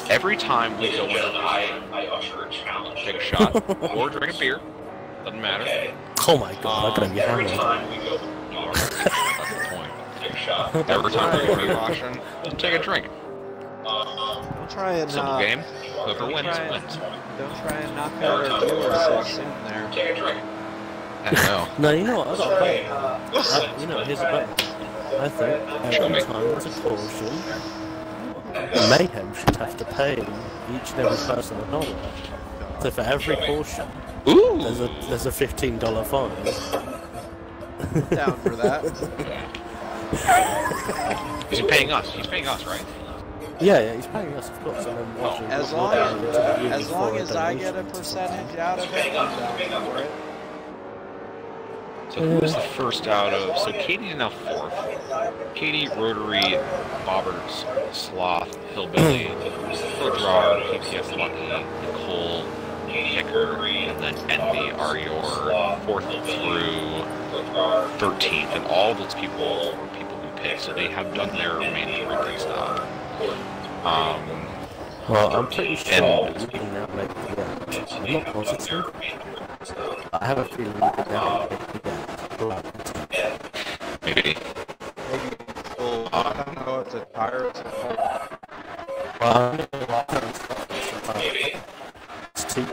Every time we go in, I usher a challenge. Take a shot or drink a beer. Doesn't matter. Oh my god, I'm gonna be hammered. That's the point. Take a shot. Every time we go to watching, take a drink. Don't try and Simple game. Whoever wins, wins. Don't try and knock out our viewers so soon there. Take a drink. I know. No, you know what? I got a plan. You know, here's a plan. I think every time there's a caution, Mayhem should have to pay each and every person $1. So for every caution, there's a $15 fine. Down for that. He's paying us. He's paying us, right? Yeah, he's paying us, of course. And then watching As long as I get a percentage out of it, I'm down for it. So who was the first out of? So Katie's now 4th. Katie, Rotary, Bobbers, Sloth, Hillbilly, Drawer, PPS Lucky, Nicole, Hicker, and then Envy are your 4th through 13th, and all those people were people who picked, so they have done their mandatory pit stop. Well, I'm pretty sure you can now make the I'm not positive. I have a feeling you can now make the Maybe. Well, I don't know if the Pirates are well, it's too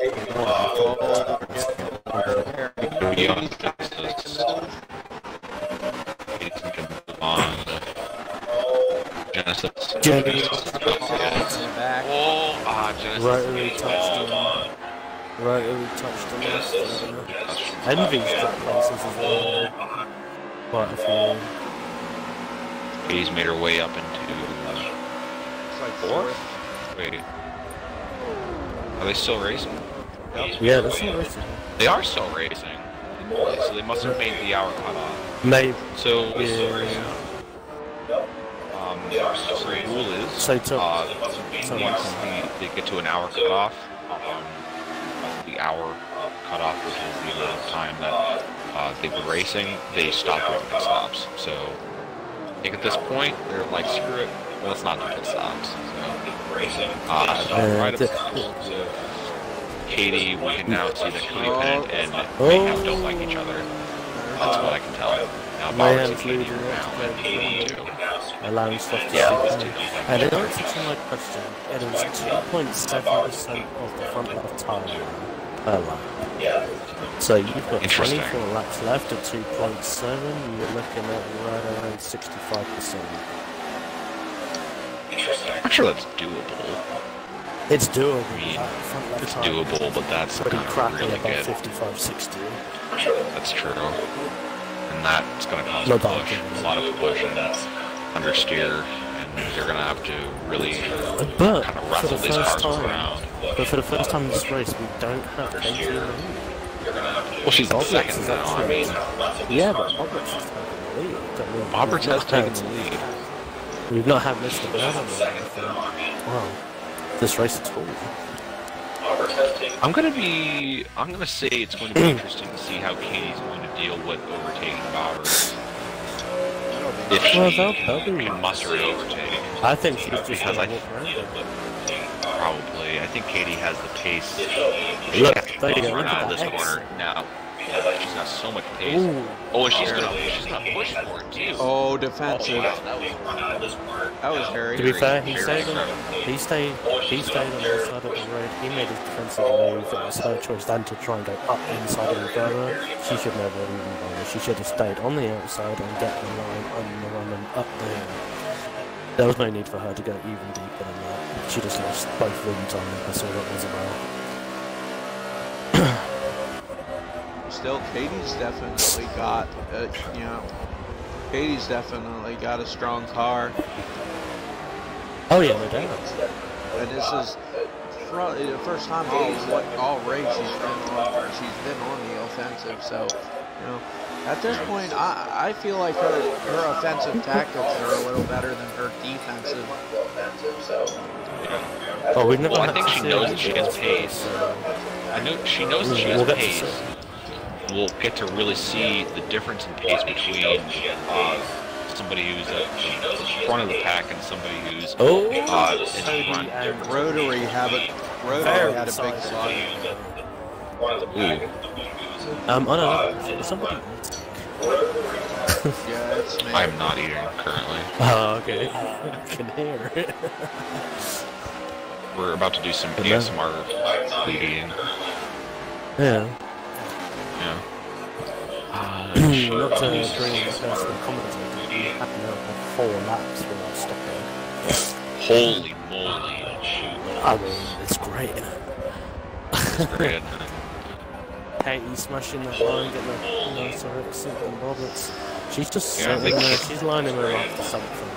Genesis. back. Genesis. Rotary touched him. Rotary touched him. Envy's dropped places as well. Quite a few. Katie's made her way up into It's like 4th? Wait. Are they still racing? Yeah, that's not racing. They are still racing. So they must have made the hour cutoff. Maybe. So, Yeah. the rule is, So once they get to an hour cutoff, the hour cutoff, which is the amount of time that they've been racing, they stop doing pit stops. So I think at this point, they're like, screw it, let's not do pit stops. So, right up Katie, we can now see that Cody Pennant and Mayhem don't like each other. That's what I can tell. Now, Bobberts and Katie are now at 82. allowing stuff to Yeah, and in answer to my question, it is 2.7% of the front left tire per lap. So you've got 24 laps left at 2.7, you're looking at right around 65%. I'm sure that's doable. It's doable. I mean, it's doable, but that's pretty crappy really about good. 55-60. That's true. And that's going to cause a push, a lot of push and understeer, and they're going to have to really kind of wrestle these cars around. But for the first time in this race, we don't have Katie in the lead. Well, she's the second now, I mean. Yeah, but Bobberts has taken the lead. Bobberts has taken the lead. We've not had Mr. Bernard or anything. Wow. This race at all. I'm gonna say it's going to be interesting to see how Katie's going to deal with overtaking Bobberts. If she can muster an overtake. I think she's just because gonna walk around it. Probably. I think Katie has the pace. She Look, has to there you go, run look out of at this that corner now. She's got so much pace. Ooh. Oh, and she's gonna push for it too. Oh, defensive. Oh, wow, That was Harry. To be fair, he stayed on the side of the road. He made his defensive move. It was her choice then to try and go up inside of the further. She should never have even done it. She should have stayed on the outside and get the line on the run and up there. There was no need for her to go even deeper than that. She just lost both wins on it. That's all it was about. Still, Katie's definitely got, Katie's definitely got a strong car. Oh yeah, no doubt. And this is probably the first time all race she's been on the offensive. So, at this point, I feel like her offensive tactics are a little better than her defensive. So, oh, we've never. Well, I think she knows that she has pace. I know she knows that she has pace. We'll get to really see the difference in pace between somebody who's at the front of the pack and somebody who's in front. Rotary had a big slot. I don't know. Somebody. Yeah, it's me. I'm not eating currently. Oh, okay. I can hear it. We're about to do some ASMR eating. Yeah. Yeah. Not to bring the personal commentator, we had now 4 laps without stopping. Holy moly. I mean, it's great. It's great. Katie smashing that line, getting a nicer exit than Roberts. She's just sitting there, she's lining her up for something.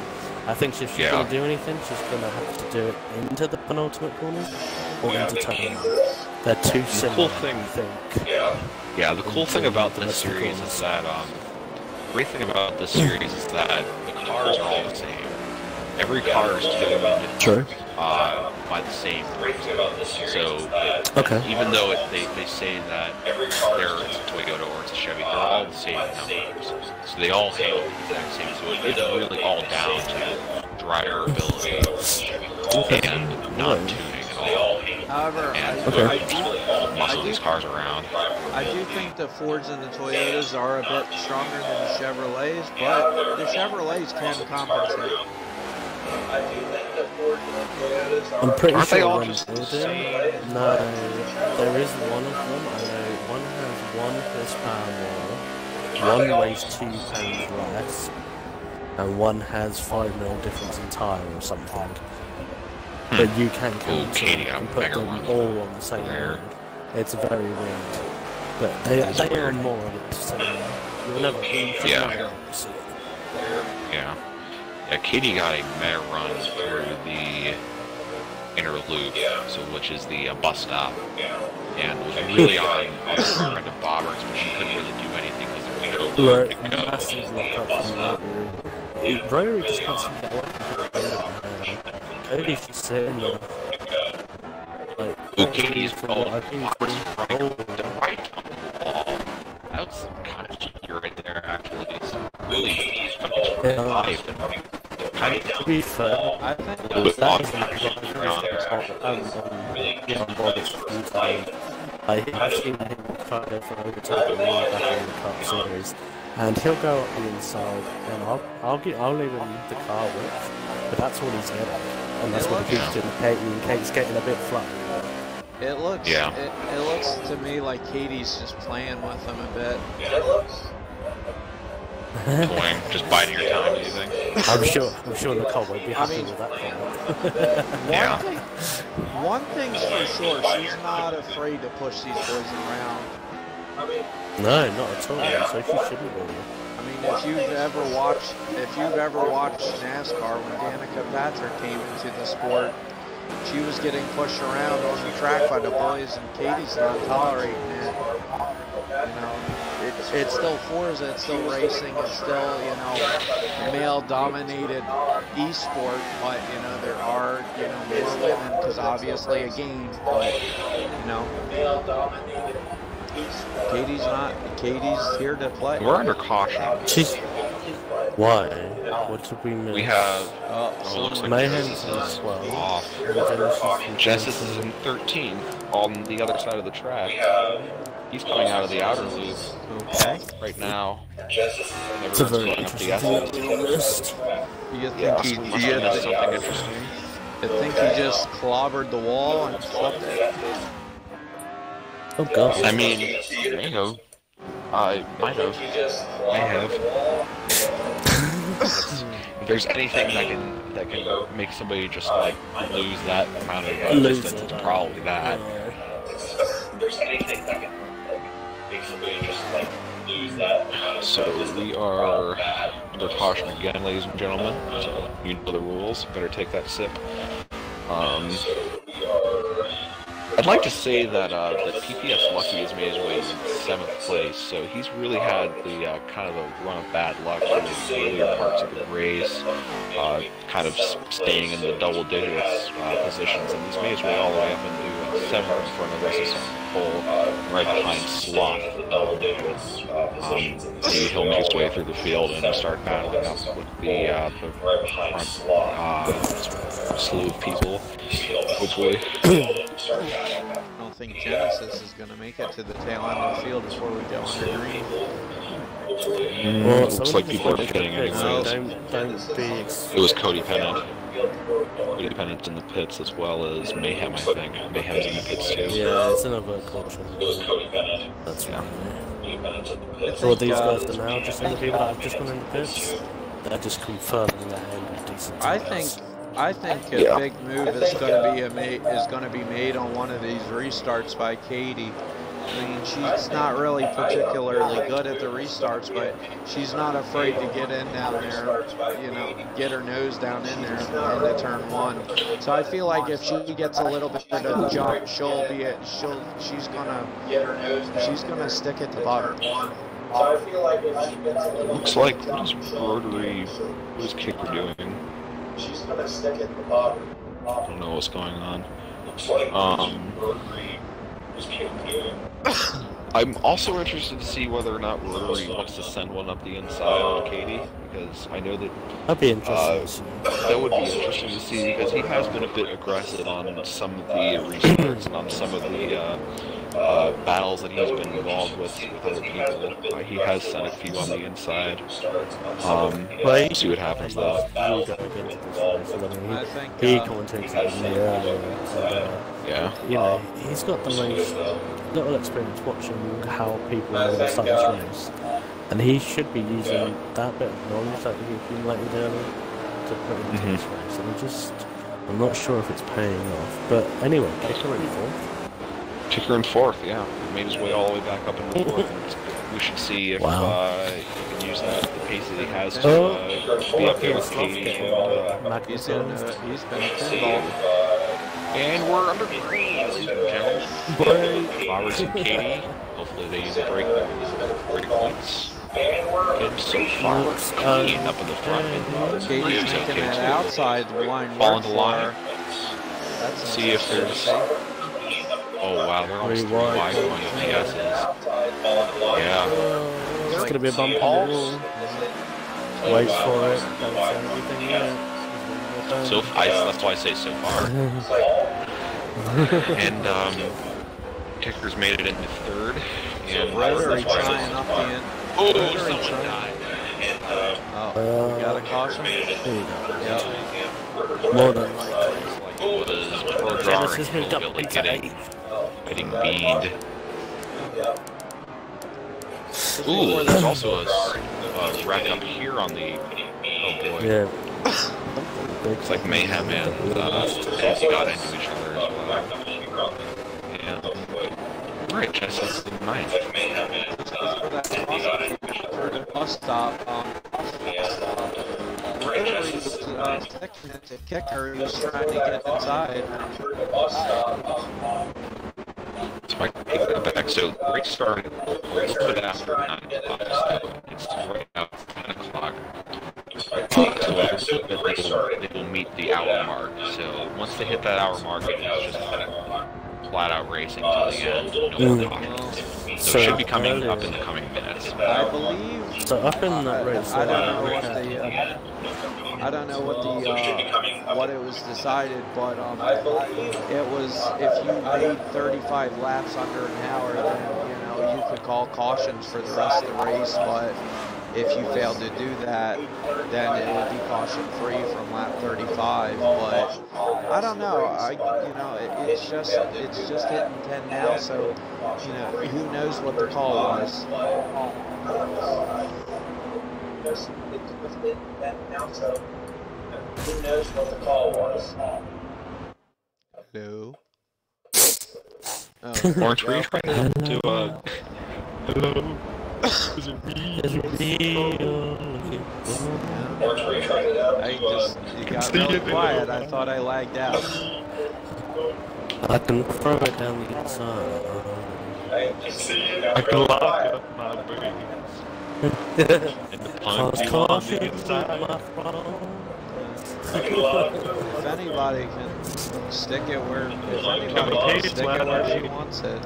I think if she's going to do anything, she's going to have to do it into the penultimate corner or into turn 1. They're too similar, I think. Yeah, the cool thing about this series is that, the great thing about this series is that the cars are all the same. Every car is tuned by the same person. So, even though they say that it's a Toyota or it's a Chevy, they're all the same numbers. So they all handle the exact same. So it's really all down to driver ability and not tuning at all. However, I muscle these cars around. I do think the Fords and the Toyotas are a bit stronger than the Chevrolets, but the Chevrolets can compensate. I'm pretty Aren't sure they all one just the building. same? No, there is one of them. I know one has 1 horsepower more, one weighs 2 pounds less, and one has 5 mil difference in tyre or something. But you can cancel and put them all on the same road. It's very weird. But they are more on it, so you'll never see it. Yeah, Katie got a meta run through the inner loop, which is the bus stop, and was really on the front of Bobberts, but she couldn't really do anything because there was no room to go. Rotary just can't seem to get away from the Cody's just sitting there. Like, Katie's from what I've been through. the right on the wall. That's kind of cheeky right there, actually. It's really live and kind of To be fair, I think a little bit that odd. I've seen him try to for overtake the wall back in the Cup Series, and he'll go up the inside, and I'll leave him the car width, but that's all he's getting, and that's what he keeps doing. And Kate's getting a bit flat. it looks it looks to me like Katie's just playing with him a bit. Toying, just biding your time, do you think? I'm sure Nicole won't be happy with that comment. One thing's for sure, she's not afraid to push these boys around. No, not at all. So she shouldn't be. I mean, if you've ever watched NASCAR when Danica Patrick came into the sport, she was getting pushed around on the track by the boys, and Katie's not tolerating it. You know, it's still Forza, it's still racing, it's still, you know, male-dominated e-sport, but, you know, there are, you know, more women, because obviously a game, but, you know, Katie's here to play. We're under caution. Why? What did we miss? We have looks like Mayhem's Genesis is in 12. off. Genesis is in 13 on the other side of the track. He's coming out of the outer loop. Okay. Right now. It's a very interesting list. You think he must have missed something interesting. You think he just clobbered the wall and flipped it? Oh god. I mean, may have. I might have. May have. If there's anything that can make somebody just like lose that amount of distance, it's probably that. So we are under caution again, ladies and gentlemen. So you know the rules. Better take that sip. I'd like to say that PPS Lucky has made his way in 7th place, so he's really had the kind of a run of bad luck in the earlier parts of the race, kind of staying in the double digits positions, and he's made his way all the way up into 7th in front of us as Pole, right behind Sloth. He'll make his way through the field and start battling up with the front slew of people, hopefully. I don't think Genesis is going to make it to the tail end of the field before we go under green. Well, looks like people are kidding anyways. It was Cody Pennant. Cody Pennant's in the pits as well as Mayhem, I think. Mayhem's in the pits too. Yeah, it's another caution. That's right. So these guys are now just in the people that have just gone in the pits. They're just confirming that end decent. I think a big move is going to be made on one of these restarts by Katie. I mean, she's not really particularly good at the restarts, but she's not afraid to get in down there, you know, get her nose down in there into turn 1. So I feel like if she gets a little bit of a jump, she's gonna stick at the bottom. Looks like what is Kicker doing? She's gonna stick at the bottom. I don't know what's going on. I'm also interested to see whether or not Rotary wants to send one up the inside on Katie, because I know that that'd be interesting. That would be interesting to see, because he has been a bit aggressive on some of the restarts and on some of the battles that he's been involved with other people. He has sent a few on the inside. See what happens though. He commentates it in the earlier. Yeah. You know, he's got the most little experience watching how people are going to start this race. And he should be using that bit of knowledge that he's accumulated earlier to put into this race. And I'm not sure if it's paying off. But anyway, Kicker in 4th. Kicker in 4th, yeah. He made his way all the way back up into 4th. We should see if he can use the pace that he has to be up there with Katie. He's been pinball. And we're under green, ladies and gentlemen. Roberts and Katie. Hopefully they use a break points. And so far, Katie up in the front. Katie's making that outside line Fall work into for line. her. That's See if there's. Oh wow, they're almost 3 wide going with the S's. Yeah. It's gonna be a bump on the wall. Wait for it. Don't say anything yet. So that's why I say so far. And Kicker's made it into third. And Rotary trying up the end. Oh, someone died. Oh, you got a caution? Yep. More than likely. It was Pro Drawer and Hillbilly getting beamed. Ooh, there's also a wreck up here on the. Oh boy. Yeah. It's like Mayhem and Nancy got into each other as well. And right, Jess is the ninth. For the bus stop, Rotary was second to Kicker, who was trying to get inside. So I take that back. So race started a little bit after 9 o'clock. So it's right now 10 o'clock. So they will meet the hour mark. So once they hit that hour mark, it is just flat out racing to the end. No cautions. So it should be coming up in the coming minutes. I believe. So up in that race, I don't know what it was decided, but it was if you made 35 laps under an hour, then you could call cautions for the rest of the race. But if you failed to do that, then it would be caution free from lap 35. But I don't know. It's just hitting 10 now, so who knows what the call was. Who knows what the call was? Hello. Orange, were you trying to hello? Is it me? Is it me? Orange, were you trying it out? You got really quiet. I thought I lagged out. I can throw it down the inside. I can lock up my brains. And the punch on the inside. If anybody can stick it where, she wants it,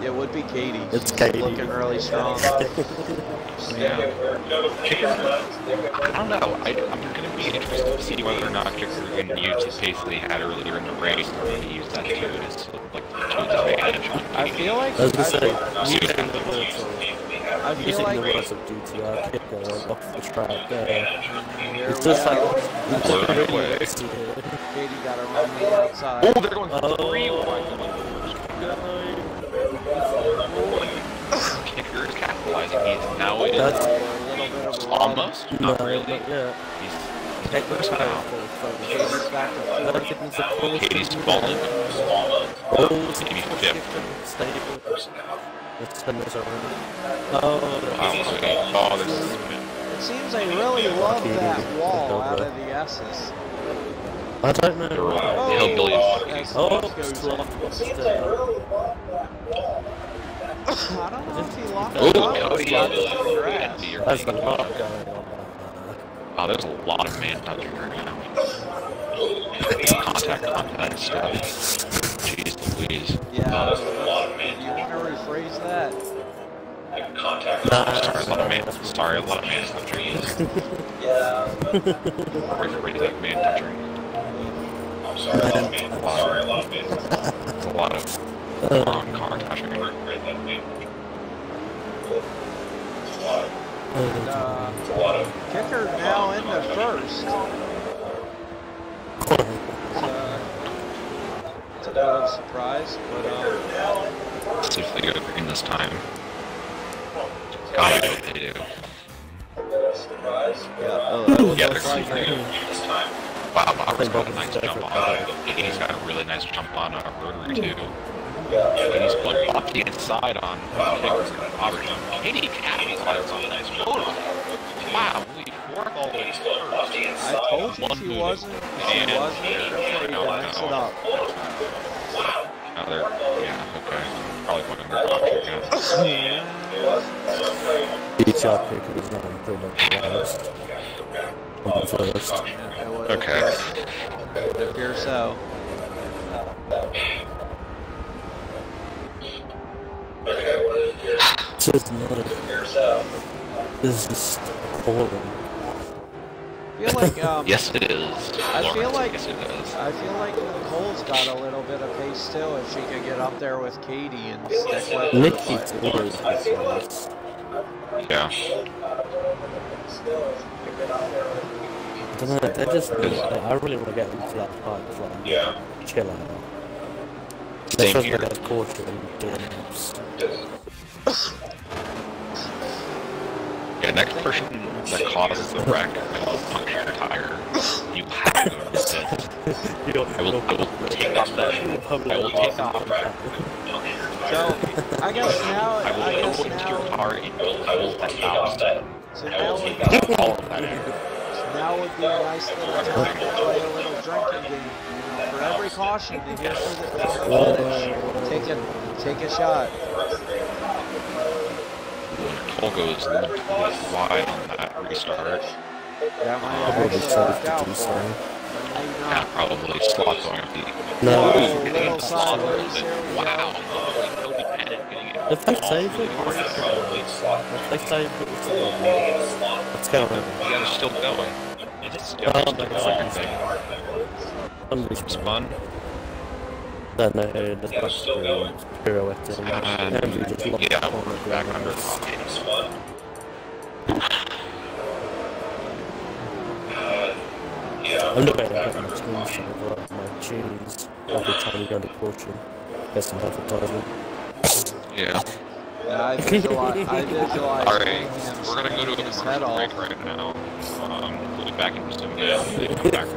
it would be Katie. It's Katie. Looking really strong. Yeah. I don't know. I'm going to be interested to see whether or not Kicker is going to use the pace that he had earlier in the race, or going to use that to his advantage. I feel like Using the words of DTR Kicker off the track there. It's just like Katie got to run the outside. Oh, they're going 3 wide. Kicker is capitalizing. He's now in almost, not really. Yeah. He's Kicker's now. Katie's falling. Maybe 5th. Oh, this is. It seems they really love that wall out of the S's. I don't know. Hillbilly. I don't know if he locked it up. That's the lock going on. Oh, there's a lot of man touching right now. Contact stuff. Jeez Louise. Yeah. You want to rephrase that? Sorry, a lot of man touching. Yeah. Rephrase that man touching. I'm sorry, a lot of man. It's a lot of car touching. Kicker now into first. It's a bit of a surprise, but let's see if they go green this time. God, I hope they do. Yeah, they're green this time. Wow, Bobber's got a nice jump on. He's got a really nice jump on Rotary too. He's put off the inside on Bobber jump. Katie capitalized on this. Wow, we 4th all the way first. I told you she wasn't. She wasn't. Mix it up. they're, yeah, okay. Probably going under caution again. Detail picker is not pretty much the last. On the first. Okay. It appears so. This is not this is just boring. I feel like, Yes, it is. I feel like, Yes, it is. I feel like Nicole's got a little bit of pace too if she could get up there with Katie and stick with her. Nikki's always nice. Yeah. I don't know, they're just, I really want to get into that part of like, chill out. Same They're here. supposed to caution and doing this. Yeah, next person that causes the wreck, I will puncture your tire. You have to resist. I will take off that. I will take off that. So, I guess now, I will go into your car and build that house. so I now will would, take off all of that air. now would be a nice little time to play a little drinking game. You know, for every caution, to hear for the finish. Take a shot. Cole goes wide on that restart. That might I would actually have work tried out to do for so. her. Yeah, probably slot going to be. No, Getting into slot a little bit. Wow. if they save it, if they save it, let's go. Yeah, they're still going. It's still Oh, going. that's It's fun. No, that's not true. It's pirouetting. And you just lock Yeah, on the back ground. under caution. I'm not going to get my tunes over my tunes every time you go to caution. Get some advertising. Yeah. Yeah, I visualize Alright, him we're gonna go to a screaming his head commercial off. break right now. We'll be back in just a minute. We'll come back.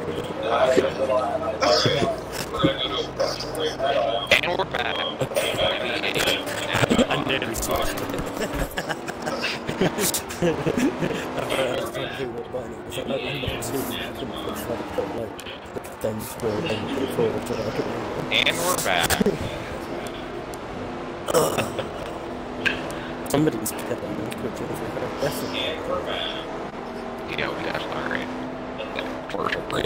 And we're back. I nearly switched it. And we're back. Somebody's killing me. Yeah, we got alright. Commercial break.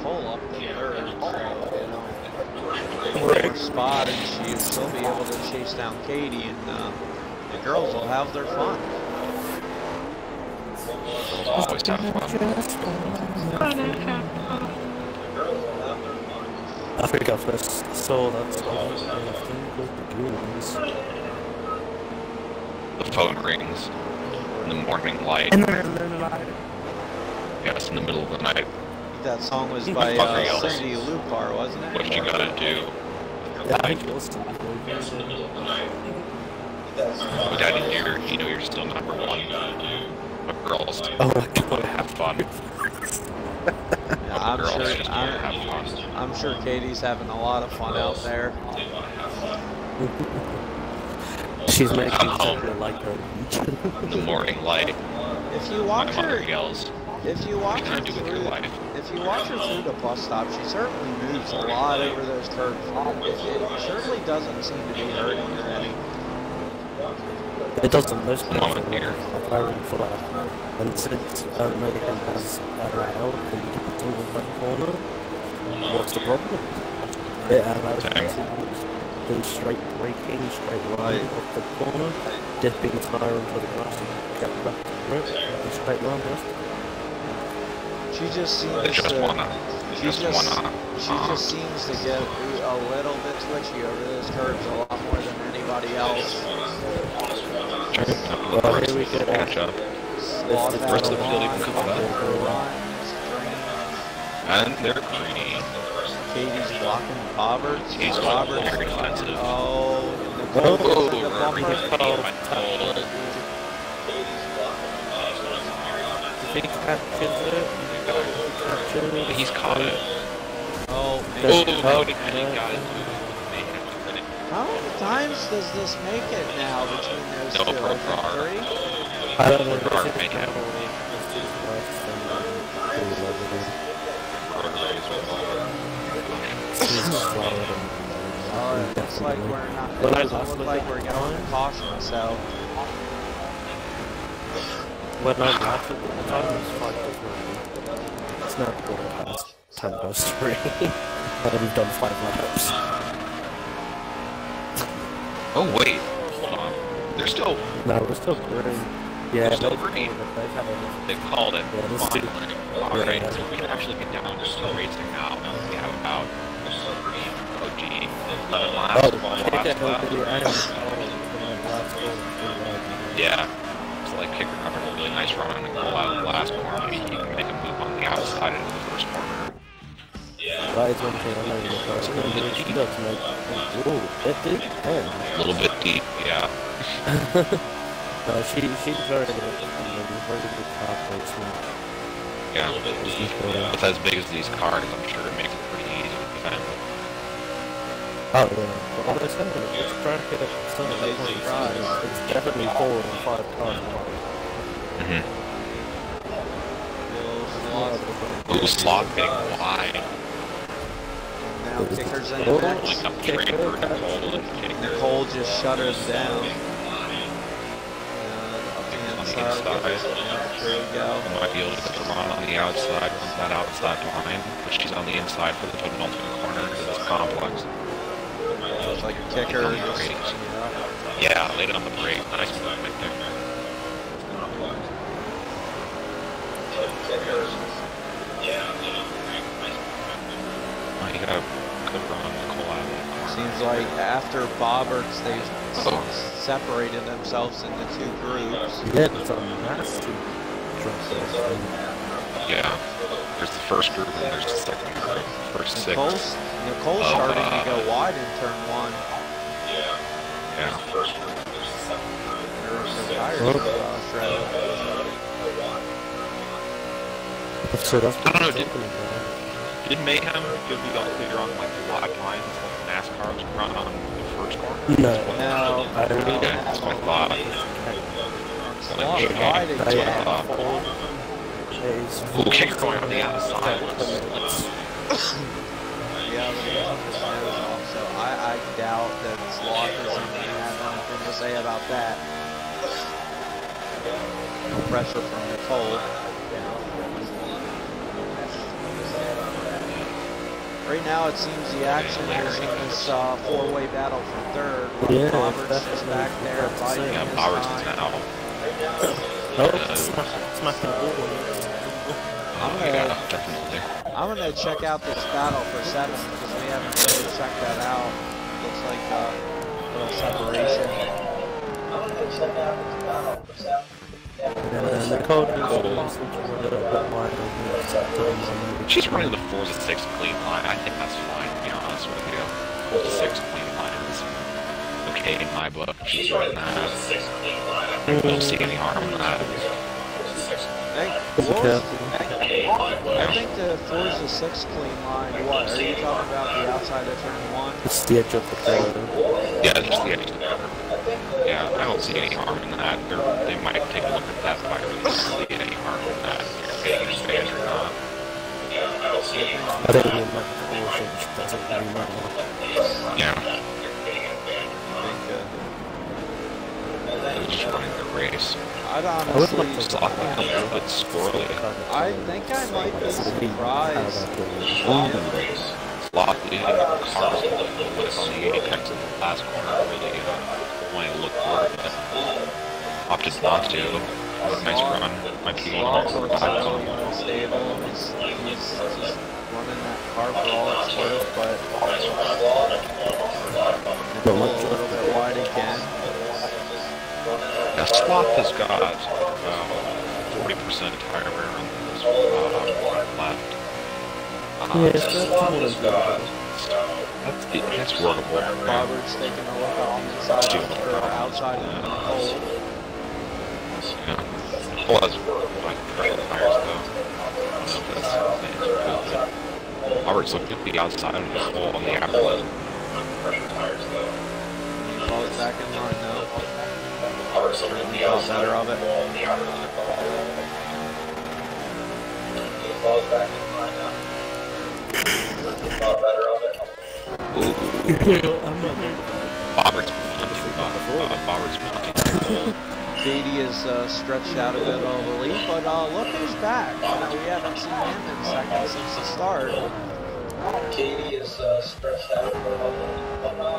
Cole up the third, so, you know, more spot, and she'll still be able to chase down Katie, and the girls will have their fun. Always have fun. I think I first saw that song with the Goons. The phone rings in the morning light. Yes, in the middle of the night. That song was by Cindy Lupar, wasn't it? What you gotta do? Yeah, I think it was still But Daddy, you know you're still number one. But girls, oh my god, have fun. Yeah, I'm sure Katie's having a lot of fun out there. she's making I'm home. something like her. The morning light. If you My watch mother her, yells, if you watch what her can I do with your through, life? if you watch her through the bus stop, she certainly moves a lot over those curves. It certainly doesn't seem to be hurting her any. It doesn't, most people Moment here. are very flat. And since Megan has allowed the people in that corner, what's the problem? It allows Same. you to do straight braking, straight right off the corner, dipping tire into the grass and get back to grip, and straight round the rest. She just seems They just to. wanna. She just seems to get a little bit twitchy over those curves a lot more than anybody else. Well, here we go. Catch up. Lost The out rest of a the field lot, even comes back. runs, And they're green. Katie's blocking Roberts. He's Roberts. very defensive. Oh, Oh, Nicole took a Rory bumper. hit the ball. Big catches it. He's caught it. Oh, Oh, man. how did he got it? How many times does this make it now between those No, two? for I think Rory. 3? I don't know. Rory make it. he's slower than It looks like we're not. It doesn't look like we're going to caution, so. When I laughed at the time, it was 5:30. It's not going past 10:03. And we've done 5 laps. Oh wait, hold on. They're still. No, we're still green. Yeah, We're still green. They've called it. Yeah, let's do it. Alright, so we can actually get down to still racing now. We have about, oh gee, 11 laps, 12 laps left. Yeah, so like Kicker got a really nice run and pull out of the last corner. Maybe he can make a move on the outside into the first corner. That is one thing I know you're going to do. She does make a little bit deep, yeah. No, she's very good. Very good car placement. Yeah, with as big as these cars, I'm sure it makes it pretty easy to defend. Oh yeah, but what I said, it's trying to get some of the points. It's definitely 4 or 5 cars. Little slot getting wide. Now Kicker's in the next. Like up train for Nicole and Kicker. Nicole just shut her down. There we go. I might be able to get the run on the outside with that outside line, but she's on the inside for the penultimate corner into this complex. It's like a Kicker. Yeah, laid it on the brake. Nice move right there. Oh, you got a good run, Nicole, out of that corner. Seems like after Bobberts, they've separated themselves into 2 groups. Yeah, it's a nasty drop. Yeah, there's the first group and there's the second group. First 6. Nicole's starting to go wide in turn 1. Yeah. Her tires are shredded. So that's I don't know, did Mayhem give you all clear on like the lap lines like NASCAR was run on the first corner? No, I don't know. Okay, that's what I thought. Wide again. Ooh, Kicker going on the outside. Yeah, but he took his nose off, so I doubt that Sloth is going to have anything to say about that. No pressure from Nicole. Right now, it seems the action is in this 4-way battle for third. Roberts is back there fighting. Yeah, Roberts is now. I'm gonna check out this battle for 7 because we haven't really checked that out. Looks like a little separation. I'm gonna check out this battle for 7. She's running the 4 to 6 clean line. I think that's fine, to be honest with you. 4 to 6 clean line is okay in my book. She's running that. I don't see any harm in that. I think the 4 to 6 clean line. What are you talking about? The outside of turn 1? It's the edge of the curve. Yeah, just the edge of the curve. Yeah, I don't see any harm in that. They might take a look at that fire and see any harm in that. If you're getting advantage or not. I think the portion doesn't really matter. Yeah. They're just running the race. I'd honestly, Sloth a little bit squirrely. I think I might be surprised. Sloth leading the cars a little bit on the apex in the last corner. Really want to look for it, but opted not to. Nice run. Might be one of our stable. He's just running that car for all it's worth, but a little bit wide again. Now, Sloth has got 40% tire wear on this left. That's workable. Roberts taking a look on the inside or outside of the hole. Yeah. Well, that's like pressure tires, though. Roberts looked at the outside of the hole on the outer line. He falls back in line now. Certainly thought better of it. Bobbert's Katie is stretched out a bit of the lead, but look who's back. We haven't seen him in second since the start. Katie is stretched out a bit of the lead.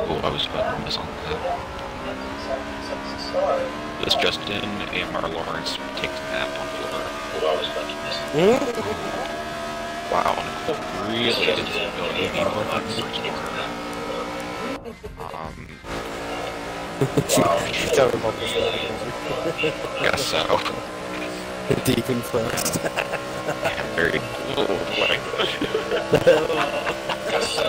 Oh, I was about to miss on that. This Justin AMR Lawrence takes a nap on floor. Oh, I was about to miss. Wow, Nicole really did go anymore on first quarter. She's got remote this Guess so. deep in first. Yeah, very. Oh, boy. Guess so.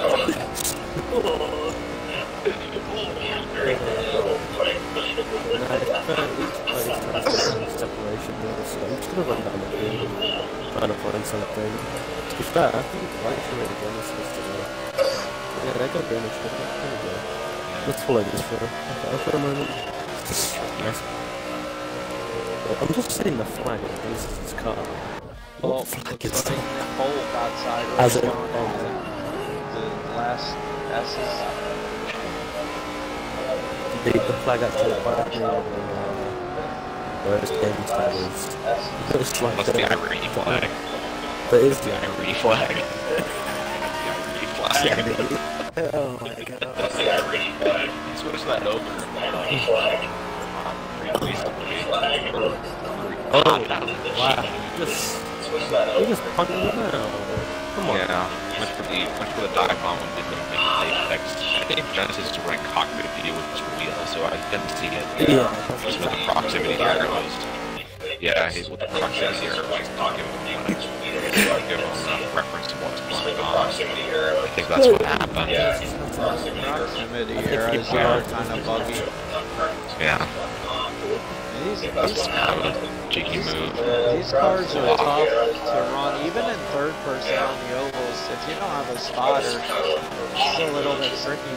Separation there, so I'm just gonna run down the field, trying to find something. To be fair, I think right for it again is supposed to go. Yeah, they got damage for that. There we go. Let's follow this for a moment. Yes. Well, I'm just seeing the flag on his car. Well, flag is Nicole got sideways as it on the last S's. the flag actually fired me on whereas games that was it's like That's the irony flag. that is The irony flag. The irony flag. oh my god. That's the irony flag. Switch that over. Irony flag. Oh wow. Switch that He over. just punked him out. Come on. Yeah, went for the dive bomb and didn't make the apex. I think Genesis is running cockpit view with his wheel, so I didn't see it. Yeah. Just with the proximity error was. Yeah, with the proximity error was not giving him enough reference to what's going on. I think that's what happened. Proximity errors are kind of buggy. Yeah. These Kind of a cheeky move. cars are tough to run, even in third person on the ovals. If you don't have a spotter, it's a little bit tricky.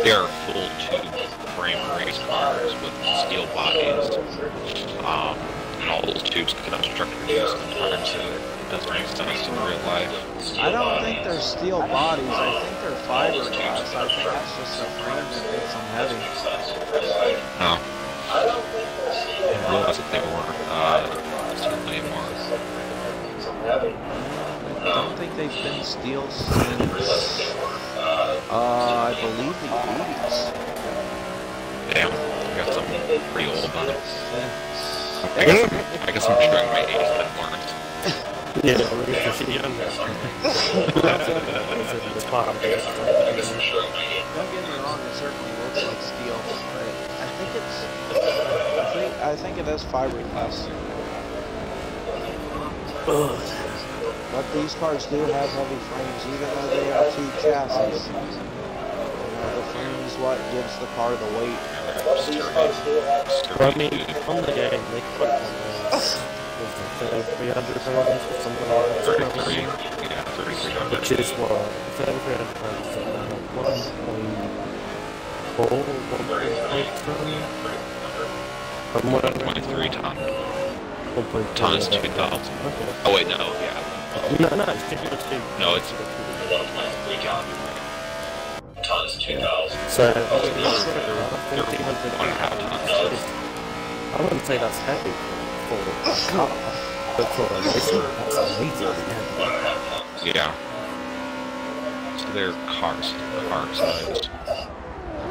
They are full tube frame race cars with steel bodies. And all those tubes can obstruct your view sometimes, so it doesn't make sense in real life. I don't think they're steel bodies, I think they're fiberglass. I think it's just a frame that makes them heavy. No. I didn't realize that they were certainly more. I don't think they've been steel since, I believe the 80s. Damn, I got something pretty old on it. I guess I'm showing my age that weren't. Yeah, we're just young. It's fun. Don't get me wrong, it certainly looks like steel, but I think it is fiberglass. But these cars do have heavy frames, even though they are two chassis. The frame is what gives the car the weight. I mean, on the game, they put 300 pounds or something like that. 33, yeah, 3,300. Which is what? 300 pounds is about 1.4, 1.8 ton? 1.3 ton. 1.2 Ton is 2,000. Okay. Oh wait, no, yeah. No, it's 2. No, it's... Ton is 2,000. So, 1.5 tons. I wouldn't say that's heavy for a car, but for a racing, that's amazing. Yeah. So they're car sized.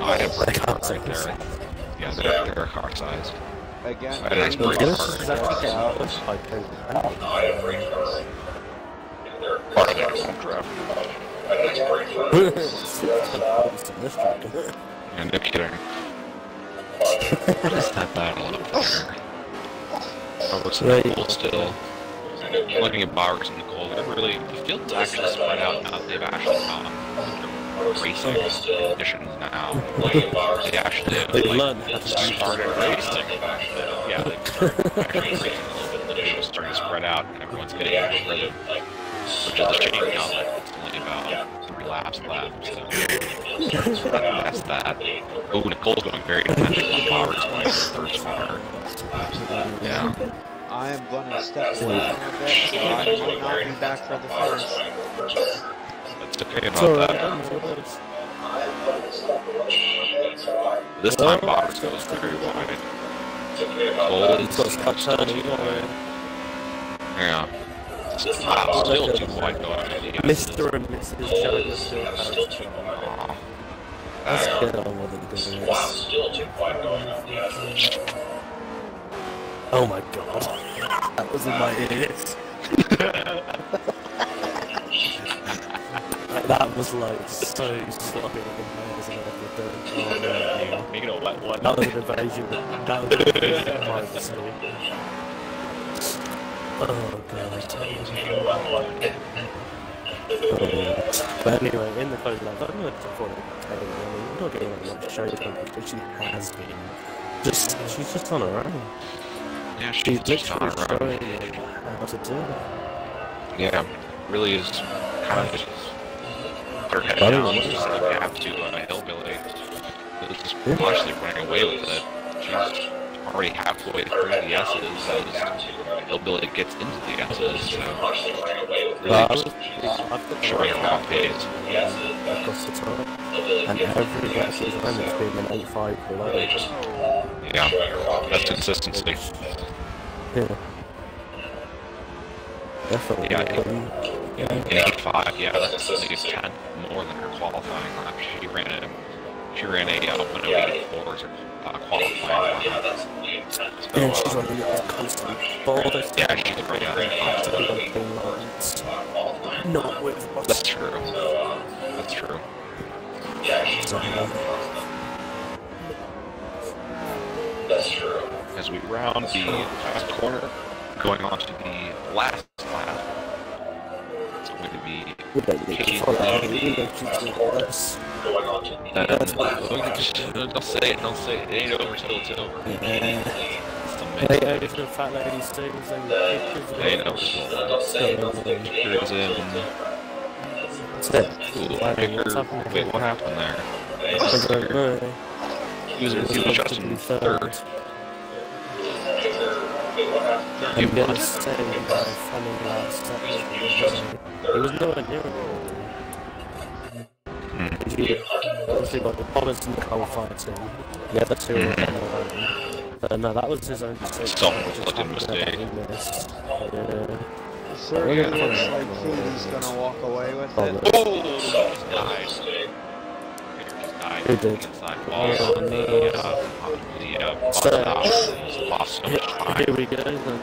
I have brake cars right there. Yeah, they're car sized. Again, I didn't Well, brake Guinness car. is actually getting pushed by Cody. Part of their own draft. Yeah, no kidding. What is that battle up there? Roberts and Nicole still. Looking at Bowers and Nicole, they're really, the field's actually spread out now. They've actually gone racing conditions now. They actually started racing. Yeah, they started actually racing a little bit. The field was starting to spread out, and everyone's getting rhythm, which is a shame now that it's only about 3 laps left. So that's that. Oh, Nicole's going very attentive on Bowers going third spot. Yeah. I am going to step away from a bit, so I might not be back for the finish. It's okay It's about alright, that. This time Bobbers goes very wide. Cole is got Scott still Turner, too wide. Yeah. Wow, still too wide going into the S's. Mr. and Mrs. Jagger still has Let's get on with it, guys. Still too wide going up the S's. Oh my god. That was in my ears. That was like so sloppy in my ears and everything. Oh no. Make it a wet one. That was an invasion. That was an invasion of privacy. Oh god. But anyway, in the closing lines, I'm not looking forward to Taylor. I mean, we're not getting that much show coverage, but she has been. She's just on her own. Yeah, She's just on literally her own. showing how to do it. Yeah, really is kind of just her head down, just like you have to Hillbilly. It's just actually running away with it. She's already halfway through the S's as Hillbilly gets into the S's, so really just showing her off pace. Across the top. And every S is run has been an 8.5 below. Yeah, that's consistency. Yeah. Definitely. Yeah, in 8.5, yeah, that's at least 10 more than her qualifying lap. She ran a 108.4 as her qualifying lap. Yeah, she's running it constantly. Yeah, she's running it constantly. Not with us. That's true. That's true. That's true. As we round the last corner, going on to the last lap, it's going to be Katie. Don't say it, don't say it. It ain't over till it's over. Hey, if the fat lady stays, then It ain't over till Pickers in. Ooh, Picker. Wait, what happened there? He was just in third. I'm gonna say by funny last second. It was nowhere near it. Obviously got the Bobbers and the Cole fighting. The other two were on their own. But no, that was his own mistake. Self-inflicted mistake. He missed. Yeah. Certainly looks like Katie's gonna walk away with it. Oh! Nice. Who did? Here we go then.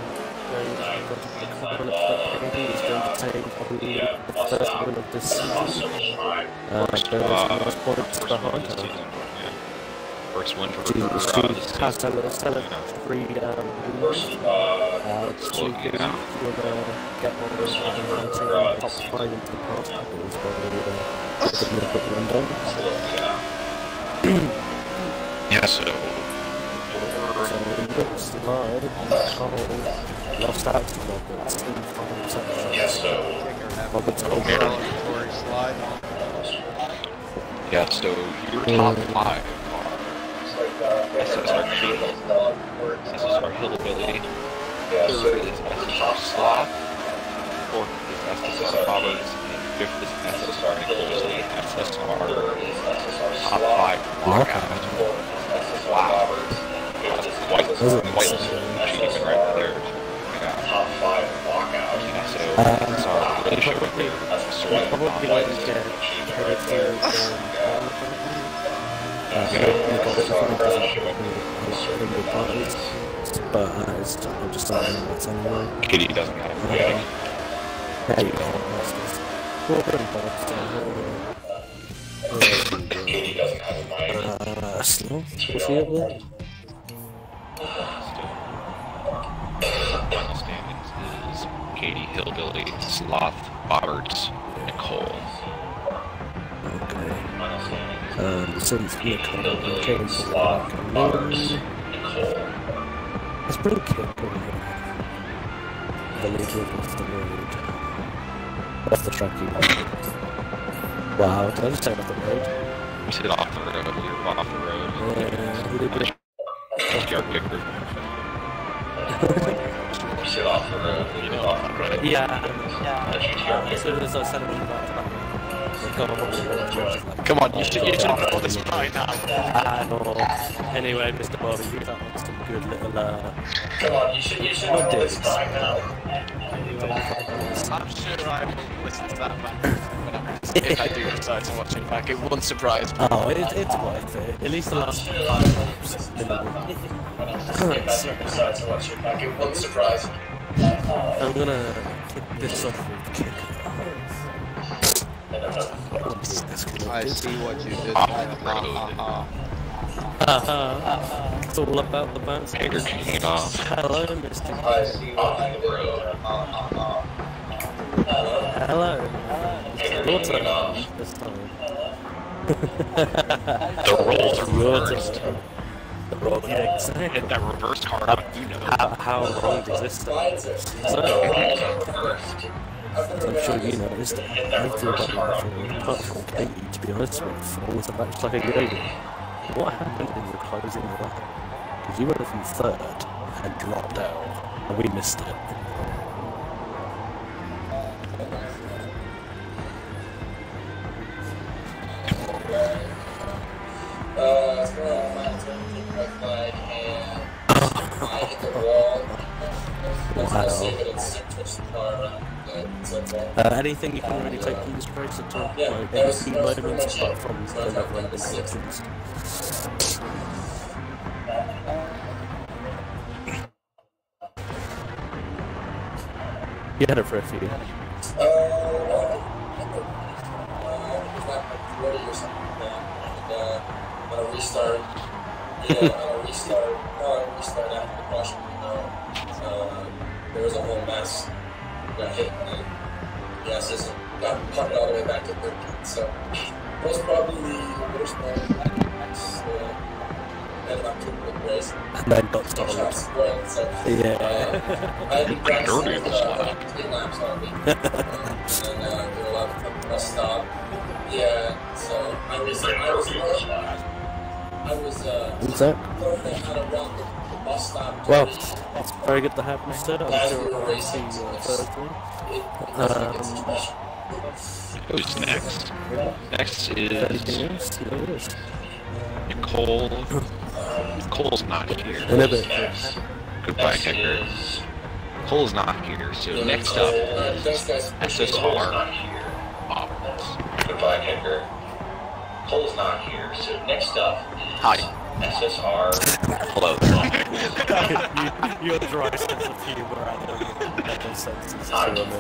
He's going to take, I believe, the first win of this season. There's nice points behind her. First win for She has had a stellar 3 wins. She will get on the top 5 into the past battles, but we'll put one down. Yeah, so it looks like Cole lost out to Roberts in final section. Roberts slide. yeah, so your top 5 SSR Katie, SSR Hillbilly, 3rd is SSR Sloth, 4th is SSR Roberts, and 5th is SSR Nichols, the SSR top 5 walkout. Wow. That's quite achievement right there. Yeah. Yeah, so SSR really showed their sort of dominance. But I'm just saying that anyway. Katie doesn't have a rating. Hey, you can't lost this. Slow. We'll see up there. Final standings is Katie, Hillbilly, Sloth, Roberts, Nicole. Okay. Since Nicole came to let's bring Kip in here. The leader of the road. Off the track, you know. Wow, did I just take off the road? You said off the road, we were off the road. Your Picker. You said off the road, you know, off the road. Yeah. As soon as I said it, Come on, you should know this by now. Anyway, Mr. Bobby, you got some good little Come on, you should know this by now. I'm sure I will listen to that back if I do decide to watch it back. It won't surprise me. Oh, it's worth it. At least the last 5 minutes. If I do decide to watch it back, it won't surprise me. I'm gonna kick this off with kick. I see what you did. It's all about the bounce. Hello, Mr. I see what you did. Hello. Your turn this time. The rolls are reversed. The roll, yeah, exactly. Hit that reverse card, you know. How wrong does this sound? So, I'm sure you noticed that everybody apart from Katie, to be honest with, was about like a yo-yo. What happened in the closing lap? Because you went from third and dropped out, and we missed it. It's going on my turn, take my flag, and I hit the wall. That's not safe, but it's twitched the car around. It's okay. Anything you can really take from this race at all? Yeah, Like, that was any key pretty moments much apart it. from the never-ending sections? You had it for a few. I think it was like 40 or something like that. And on a restart, after the caution, there was a whole mess. Got hit in the gas system, got pumped all the way back to 13. So it was probably the worst moment. Ended up taking the race. And then got stopped. Shot spoiled, so, Yeah. I had to Pretty dirty in this lap. 10 laps on me. And there were a lot of bus stop. Yeah, so I was What's that? learning how to run the bus stop. Well, it's very good to have you, sir. I'm As sure we were I'll racing, see you it Thursday. doesn't get special. Who's next? Next Anything is else? No, it is. Nicole. Nicole's not here. In a bit. Goodbye, Kicker. Nicole's not here, so next up is SSR Models. Goodbye, Kicker. Cole's not here, so next up Hi. SSR. Hello. Your dry sense of humor and the mental sense is so amazing.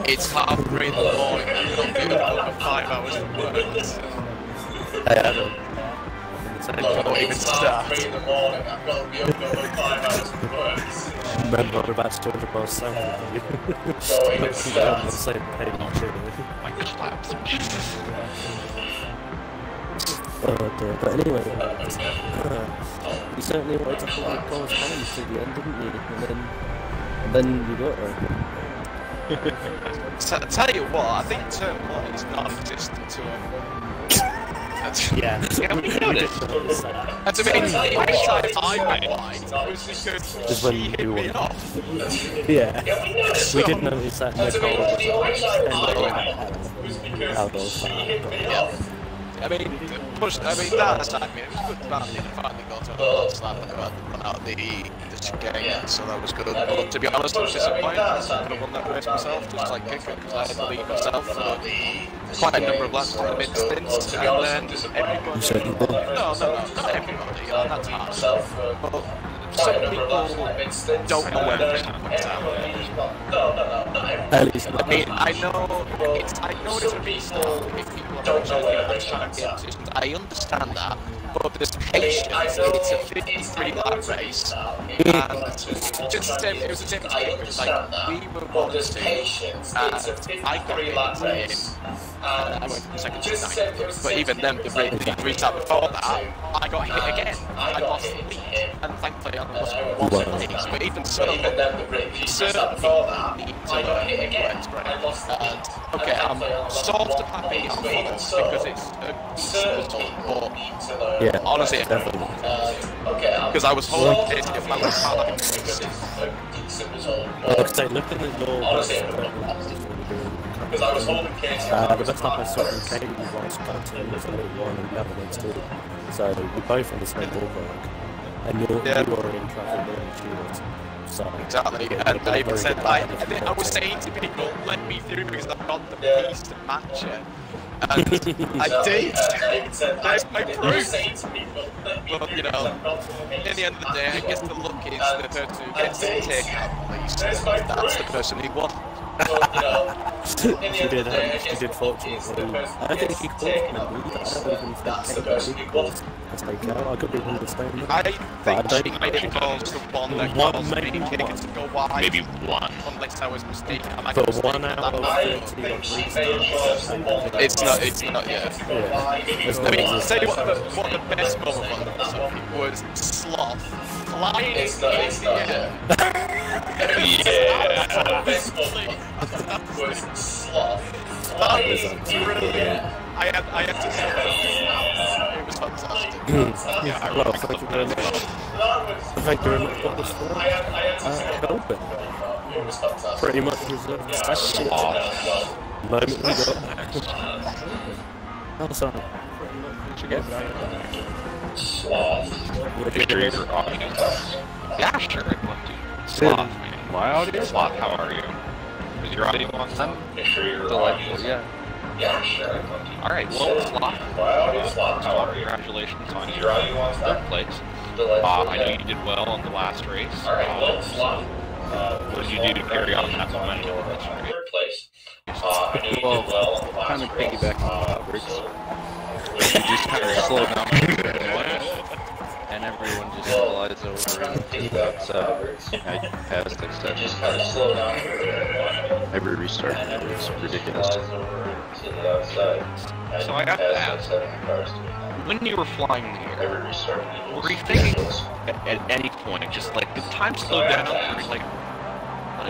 It's 3:30 in the morning. You've got to be up for 5 hours of work. Hey, Adam. Don't even start. 3 in the morning, I've got to be up over 5 hours of work. Remember, I'm about 200 miles south of you. Don't even We're on start. the same page, too. My claps. Oh dear, but anyway, you certainly wanted to pull your correspondence to the end, didn't you? And then you got her. Tell you what, I think turn 1 is non-existent to him. Yeah, Yeah, we noticed. And to me, the only time I went wide was because Just when she hit you me went. off. Yeah, we did notice that Nicole was I mean, that aside, it was good that it finally got to a last lap and run out the chicane, so that was good. But to be honest, I was disappointed. I could have won that race myself, just like Kicker, because I had to lead myself for quite a number of laps in the mid-stints, and then everybody... No, not everybody, that's hard. But some people don't know where they're at. at least I mean, I know it's a restart if people are trying to get positions. I understand that, but there's patience. It's a 53-lap race, and it was the same thing. It was like we were 1-2, and I got hit into the game. I went from second to 9th, but even then, the restart before that, I got hit again. I lost the lead, and thankfully I lost one race. But even so, certainly need to learn what's great. And okay, I'm sort of happy I'm fourth because it's a decent result, but yeah, honestly, definitely. because I was hoping if I was it was all. Like, looking at your Honestly, because I was holding Casey. the best time I saw him Katie was cartoon was a little one and the other ones too. So we're both on the same ballpark. And you were in traffic there and she was. So exactly, and I even said I was saying to people, let me through because I've got the piece to match it. And I did. There's my proof. But you know, in the end of the day, I guess the luck is the person who gets it taken out at least. That's the person who won. She did fortunately. I think he called me. I don't even think I could be understand that. I think she calls the one that calls me tickets to go wide. Maybe one. Unless I was mistaken. For 1 hour of 30 or 3 It's not yet. I mean, say what the best moment was sloth flying in the air. Yeah. Best moment was sloth flying through the air. I had to say it was fantastic. Yeah, well, thank you very much. Thank you very much for this for open. Pretty much reserved that shit. Moment we got. Oh, sorry. Forget that. Sloth. Yeah, sure, I want to. Sloth, man. My audio? Sloth, how are you? Is your audio on? Delightful, yeah. Yeah, sure. Alright, well, Sloth, congratulations on your third place. I know you did well on the last race. Alright, well, Sloth. What did you do to carry on that momentum in this race? Third place. I know you did well on the last Kind of race. piggybacking on Roberts. You just kind of slow down and everyone just flies over so I passed except Just kind of slow down. every restart. It's ridiculous. So I got to ask, when you were flying in the air, were you thinking at any point, just like, did time slow down, or like,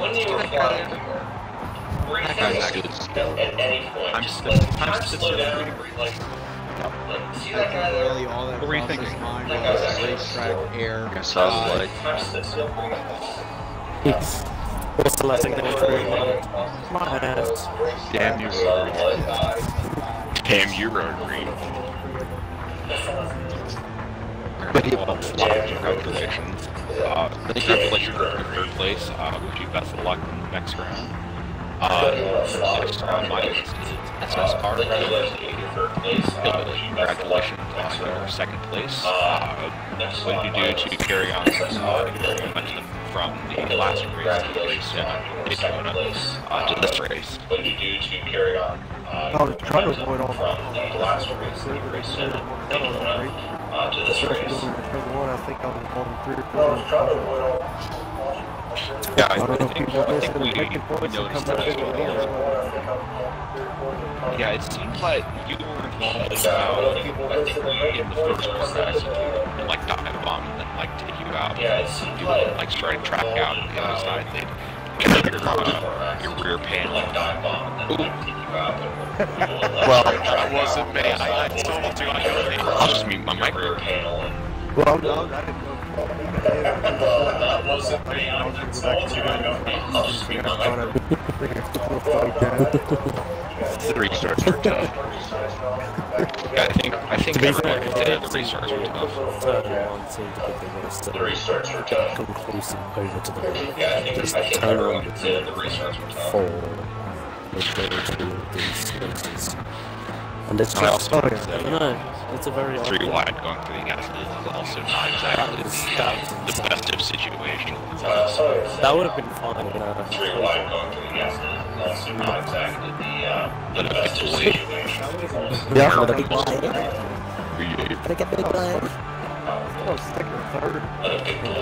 When you were flying, were you thinking at any point, I'm just still, like, I'm time still slow down, really like, see that guy there? Really, all that What were you crosses thinking? mind was racetrack air. I saw the light. What's the last thing that was very my ass. Damn you, damn, you road green. Congratulations. Congratulations on your third place. Wish you best of luck in the next round. Next round, my SSR. Congratulations on your second place. What did you do to carry on your momentum from the last race in Daytona to this race? What did you do to carry on? I was trying to avoid all from the last race in Daytona to this race. I think I was going through. Yeah, I think we noticed that as well. Yeah, it seems like you were involved in the first part as and like dive bomb and then like take you out. Yeah, it seems like like try to track out on the other side. They'd your rear panel. Well, that wasn't me. I told you I could. I'll just mute my mic. Well, no, I didn't know. That wasn't me. I'll just mute my The restarts were tough. Yeah, I think everyone could say the restarts were tough. The restarts were tough. Conclusive over to the Yeah, I just think turn everyone around could say the restarts were tough. for these races. And it's I just, also I don't know, it's a very odd 3 thing. wide going through the gases is also not exactly the best of situations. That would have been fun. 3 wide going through the gas is also not exactly the best of situation. Yeah, Gotta get big line. I was second or third.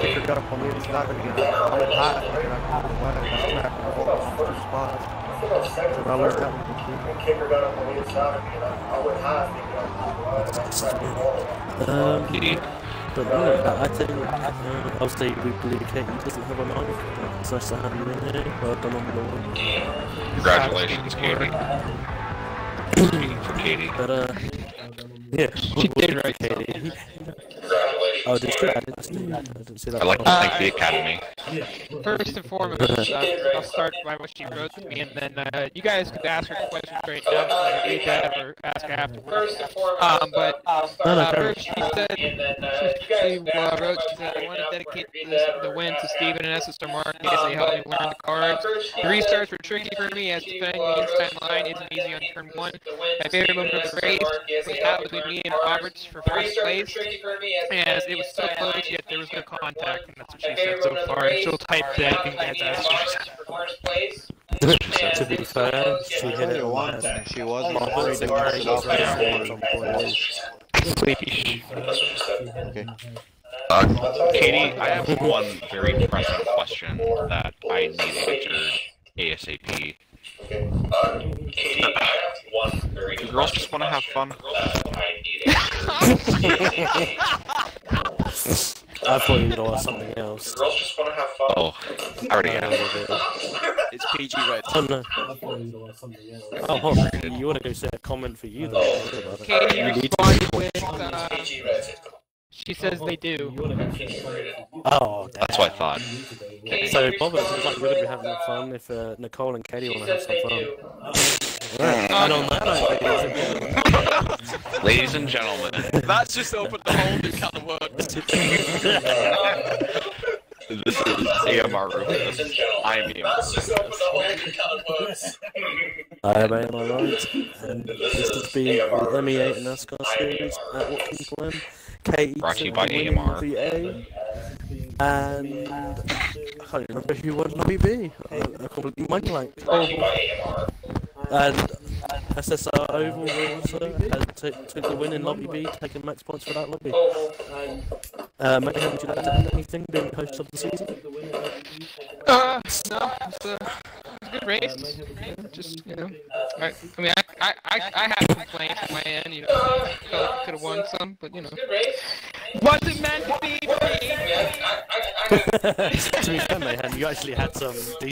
Kicker got up on me. He's not going to get up. I went high. I got the line. I smacked him all first spot. So I learned that one. Kicker got up on me. It's not going to get up. I went high. But no, I think, obviously we believe Katie doesn't have a mic. It's nice to have you in here. Well done on the one. Congratulations, Katie. Speaking for Katie. But, yeah, she did right, Katie. Congratulations. I Oh, did you? I didn't see that. I'd like to thank the Academy. First and foremost, I'll start by what she wrote to me, and then you guys could ask her questions right now, read that, or ask her afterwards. First she said, she wrote, she said, I want to dedicate the win to Steven and SSR Mark as they helped me learn the cards. The restarts were tricky for me, as defending the inside line isn't easy on turn 1. My favorite moment of the race was that between me and Roberts for first place, as it was so close, yet there was no contact, and that's what she said so far. And she'll type that in as To be fair, she hit it once, and she wasn't afraid to mess it up Okay. Katie, I have one very pressing question that I need answered ASAP. Do girls just want to have fun? I thought you were going to ask something else. Girls just want to have fun. Oh, I already have. It's PG rated. Oh no. Oh, hold on. You want to go say a comment for you though? Katie responded with, she says they do. Oh, damn. That's what I thought. So, Bob, it looks like we're going to be having fun if Nicole and Katie want to have some fun. And on that, ladies and gentlemen, that's just opened the whole new can of worms. This is AMR Rufus. I'm AMR. I am AMR Right, and this has been the MEA NASCAR series at Watkins Glen. Katie Brought to you by AMR. VA, and I can't remember who won Lobby B. I completely mind blank. And SSR Oval took the win in Lobby B, taking max points for that lobby. Mayhem, would you like to add anything being host of the season? No, it's a good race. Just, you know, I mean, I have complaints on my end, you know, could have won some, but, you know, wasn't meant to be. To be fair, Mayhem, you actually had some